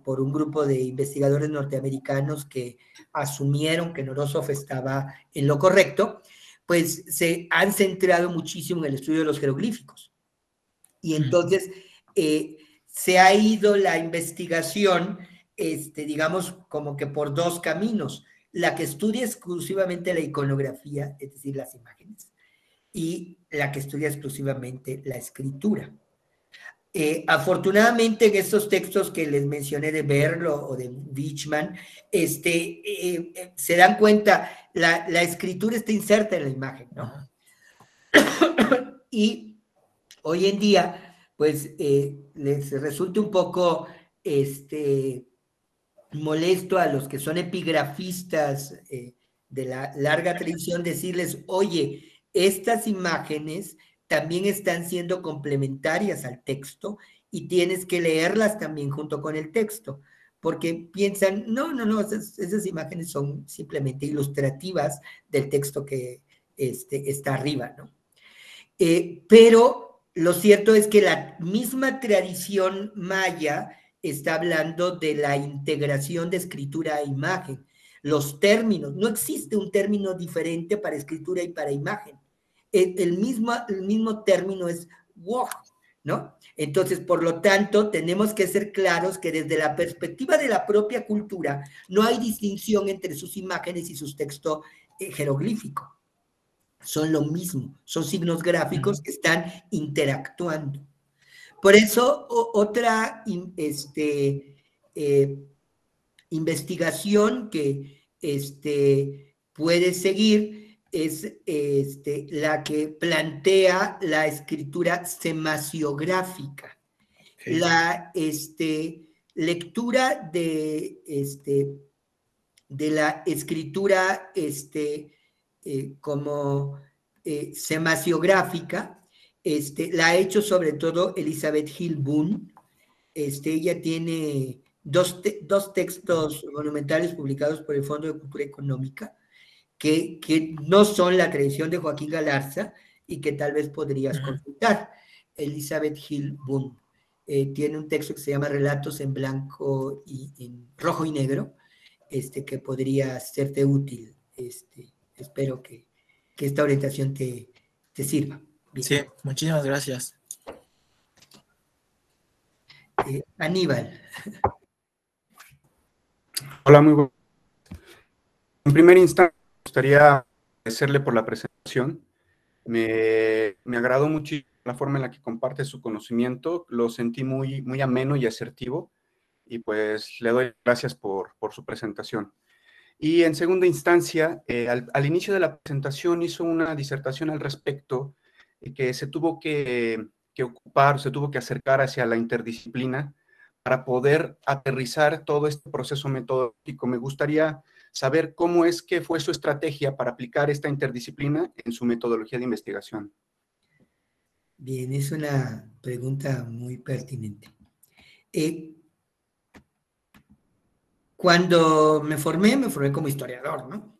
por un grupo de investigadores norteamericanos que asumieron que Norosov estaba en lo correcto, pues se han centrado muchísimo en el estudio de los jeroglíficos. Y entonces se ha ido la investigación, digamos, como que por dos caminos. La que estudia exclusivamente la iconografía, es decir, las imágenes, y la que estudia exclusivamente la escritura. Afortunadamente, en estos textos que les mencioné de Berlo o de Wichmann, se dan cuenta, la escritura está inserta en la imagen, ¿no? Y hoy en día, pues, les resulta un poco molesto a los que son epigrafistas de la larga tradición decirles, oye, estas imágenes también están siendo complementarias al texto y tienes que leerlas también junto con el texto, porque piensan, no, esas imágenes son simplemente ilustrativas del texto que está arriba, ¿no? Pero lo cierto es que la misma tradición maya está hablando de la integración de escritura e imagen. Los términos, no existe un término diferente para escritura y para imagen. El mismo término es wog, ¿no? Entonces, por lo tanto, tenemos que ser claros que desde la perspectiva de la propia cultura no hay distinción entre sus imágenes y sus textos jeroglíficos. Son lo mismo, son signos gráficos que están interactuando. Por eso, otra investigación que puede seguir es la que plantea la escritura semasiográfica. Okay. La lectura de la escritura como semasiográfica, la ha hecho sobre todo Elizabeth Hill Boone. Ella tiene dos textos monumentales publicados por el Fondo de Cultura Económica, que no son la tradición de Joaquín Galarza y que tal vez podrías consultar. Elizabeth Hill Boone tiene un texto que se llama Relatos en blanco y en rojo y negro, que podría serte útil. Espero que esta orientación te sirva. Bien. Sí, muchísimas gracias. Aníbal. Hola, muy buenas. En primer instante, me gustaría agradecerle por la presentación. Me agradó mucho la forma en la que comparte su conocimiento. Lo sentí muy, muy ameno y asertivo. Y pues le doy gracias por su presentación. Y en segunda instancia, al inicio de la presentación hizo una disertación al respecto que se tuvo que ocupar, se tuvo que acercar hacia la interdisciplina para poder aterrizar todo este proceso metodológico. Me gustaría saber cómo es que fue su estrategia para aplicar esta interdisciplina en su metodología de investigación. Bien, es una pregunta muy pertinente. Cuando me formé como historiador, ¿no?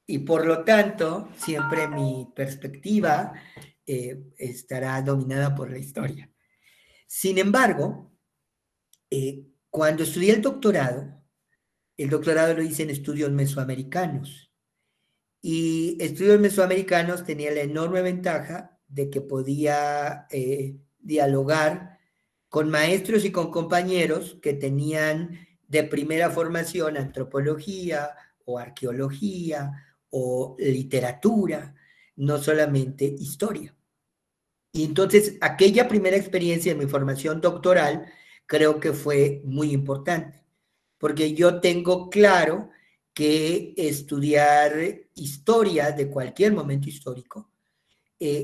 Y por lo tanto, siempre mi perspectiva estará dominada por la historia. Sin embargo, cuando estudié el doctorado lo hice en estudios mesoamericanos. Y estudios mesoamericanos tenía la enorme ventaja de que podía dialogar con maestros y con compañeros que tenían de primera formación antropología o arqueología o literatura, no solamente historia. Y entonces aquella primera experiencia en mi formación doctoral creo que fue muy importante, porque yo tengo claro que estudiar historia de cualquier momento histórico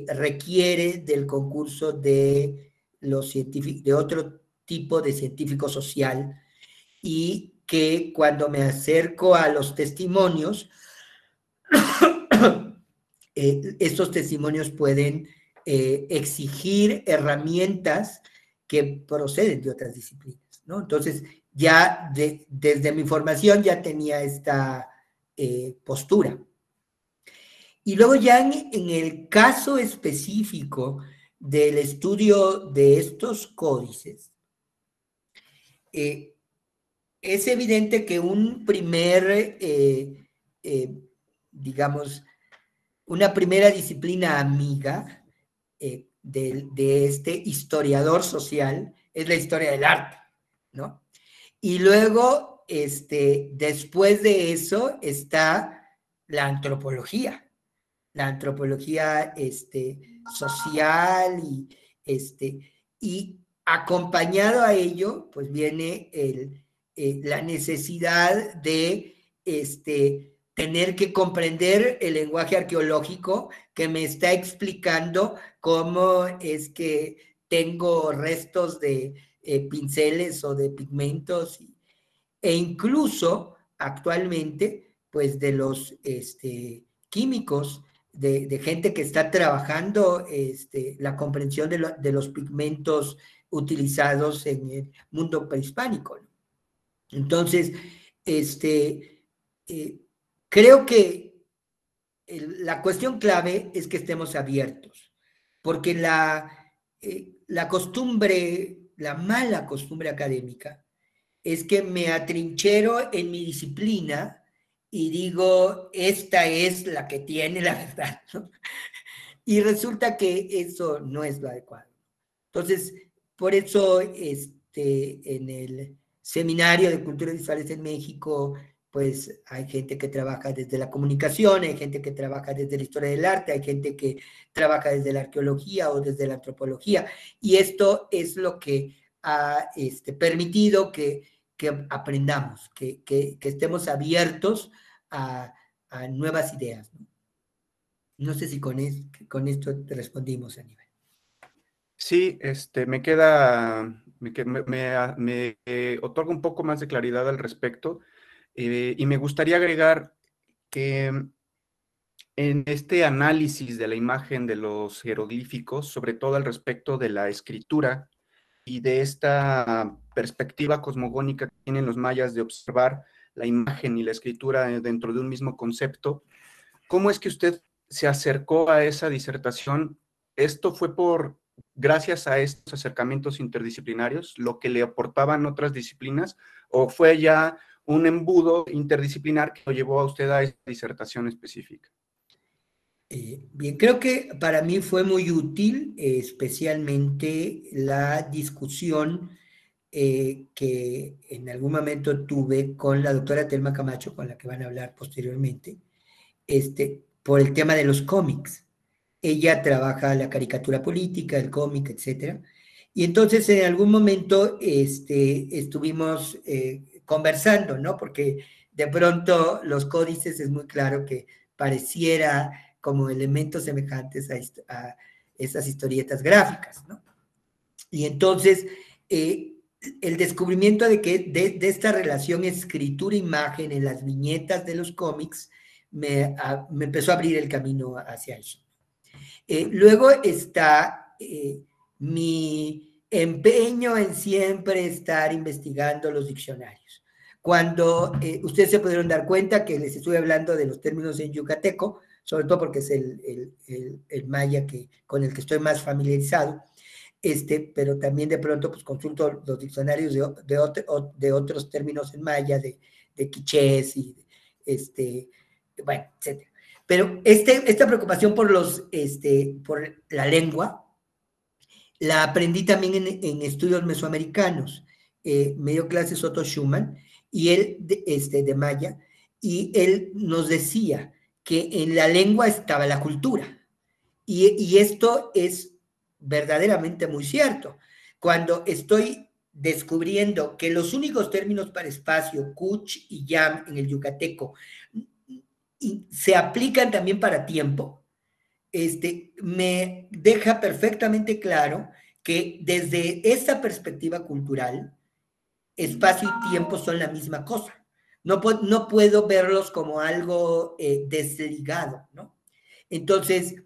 requiere del concurso de los científicos, de otro tipo de científico social, y que cuando me acerco a los testimonios, estos testimonios pueden exigir herramientas que proceden de otras disciplinas, ¿no? Entonces, ya desde mi formación ya tenía esta postura. Y luego ya en el caso específico del estudio de estos códices, es evidente que un primer, digamos, una primera disciplina amiga de este historiador social es la historia del arte, ¿no? Y luego, después de eso está la antropología social y acompañado a ello, pues viene la necesidad de tener que comprender el lenguaje arqueológico que me está explicando cómo es que tengo restos de pinceles o de pigmentos e incluso actualmente pues de los químicos, de gente que está trabajando la comprensión de los pigmentos utilizados en el mundo prehispánico. Entonces, creo que la cuestión clave es que estemos abiertos, porque la costumbre, la mala costumbre académica, es que me atrinchero en mi disciplina y digo, esta es la que tiene la verdad, ¿no? Y resulta que eso no es lo adecuado. Entonces, por eso en el Seminario de Culturas Visuales en México, pues hay gente que trabaja desde la comunicación, hay gente que trabaja desde la historia del arte, hay gente que trabaja desde la arqueología o desde la antropología, y esto es lo que ha permitido que aprendamos, que estemos abiertos a nuevas ideas, ¿no? No sé si con esto te respondimos, Aníbal. Sí, me otorga un poco más de claridad al respecto, y me gustaría agregar que en este análisis de la imagen de los jeroglíficos, sobre todo al respecto de la escritura y de esta perspectiva cosmogónica que tienen los mayas de observar la imagen y la escritura dentro de un mismo concepto. ¿Cómo es que usted se acercó a esa disertación? ¿Esto fue gracias a estos acercamientos interdisciplinarios, lo que le aportaban otras disciplinas, o fue ya un embudo interdisciplinar que lo llevó a usted a esa disertación específica? Bien, creo que para mí fue muy útil, especialmente la discusión que en algún momento tuve con la doctora Telma Camacho, con la que van a hablar posteriormente, por el tema de los cómics. Ella trabaja la caricatura política, el cómic, etcétera. Y entonces en algún momento estuvimos conversando, ¿no? Porque de pronto los códices es muy claro que pareciera como elementos semejantes a esas historietas gráficas, ¿no? Y entonces, el descubrimiento de que de esta relación escritura-imagen en las viñetas de los cómics me empezó a abrir el camino hacia eso. Luego está mi empeño en siempre estar investigando los diccionarios. Cuando ustedes se pudieron dar cuenta que les estuve hablando de los términos en yucateco, sobre todo porque es el maya con el que estoy más familiarizado, pero también de pronto pues consulto los diccionarios de otros términos en maya, de quichés y bueno, etcétera. Pero esta preocupación por la lengua la aprendí también en estudios mesoamericanos. Me dio clases Otto Schumann, y él, de maya, y él nos decía que en la lengua estaba la cultura. Y esto es verdaderamente muy cierto. Cuando estoy descubriendo que los únicos términos para espacio, kuch y yam en el yucateco, se aplican también para tiempo, me deja perfectamente claro que desde esta perspectiva cultural, espacio y tiempo son la misma cosa. No puedo verlos como algo desligado, ¿no? Entonces,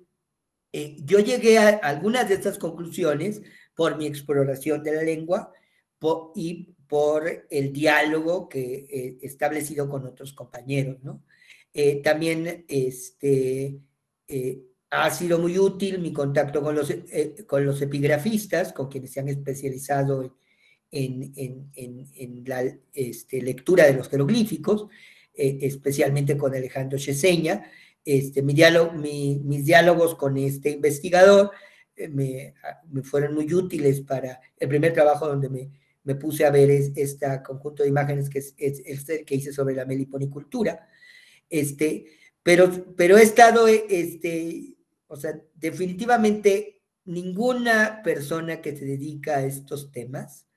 yo llegué a algunas de estas conclusiones por mi exploración de la lengua y por el diálogo que he establecido con otros compañeros, ¿no? También ha sido muy útil mi contacto con los epigrafistas, con quienes se han especializado en la lectura de los jeroglíficos, especialmente con Alejandro Cheseña. Mis diálogos con este investigador me fueron muy útiles para el primer trabajo donde me puse a ver este conjunto de imágenes que es el que hice sobre la meliponicultura. Pero he estado, o sea, definitivamente ninguna persona que se dedica a estos temas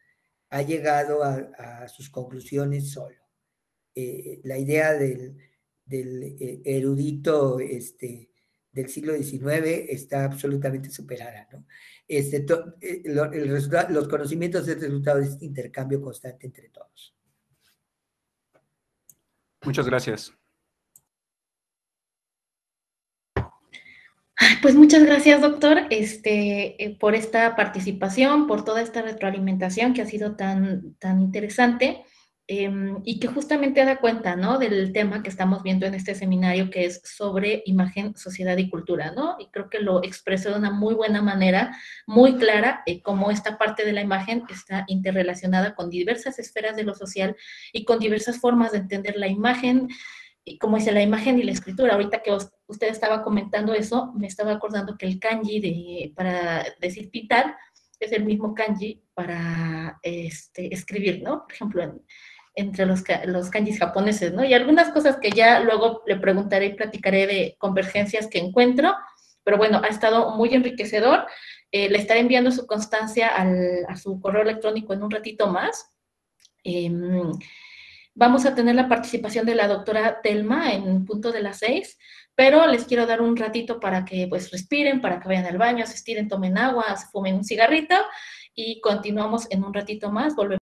ha llegado a sus conclusiones solo. La idea del erudito del siglo XIX está absolutamente superada, ¿no? Los conocimientos es el resultado de este intercambio constante entre todos. Muchas gracias. Pues muchas gracias, doctor, por esta participación, por toda esta retroalimentación que ha sido tan interesante, y que justamente da cuenta, ¿no?, del tema que estamos viendo en este seminario, que es sobre imagen, sociedad y cultura, ¿no? Y creo que lo expresó de una muy buena manera, muy clara, cómo esta parte de la imagen está interrelacionada con diversas esferas de lo social y con diversas formas de entender la imagen, y como dice, la imagen y la escritura. Ahorita que usted estaba comentando eso, me estaba acordando que el kanji para decir pintar es el mismo kanji para escribir, ¿no? Por ejemplo, entre los kanjis japoneses, ¿no? Y algunas cosas que ya luego le preguntaré y platicaré de convergencias que encuentro, pero bueno, ha estado muy enriquecedor. Le estaré enviando su constancia a su correo electrónico en un ratito más. Vamos a tener la participación de la doctora Telma en punto de las 6, pero les quiero dar un ratito para que pues respiren, para que vayan al baño, se estiren, tomen agua, se fumen un cigarrito, y continuamos en un ratito más. Volvemos.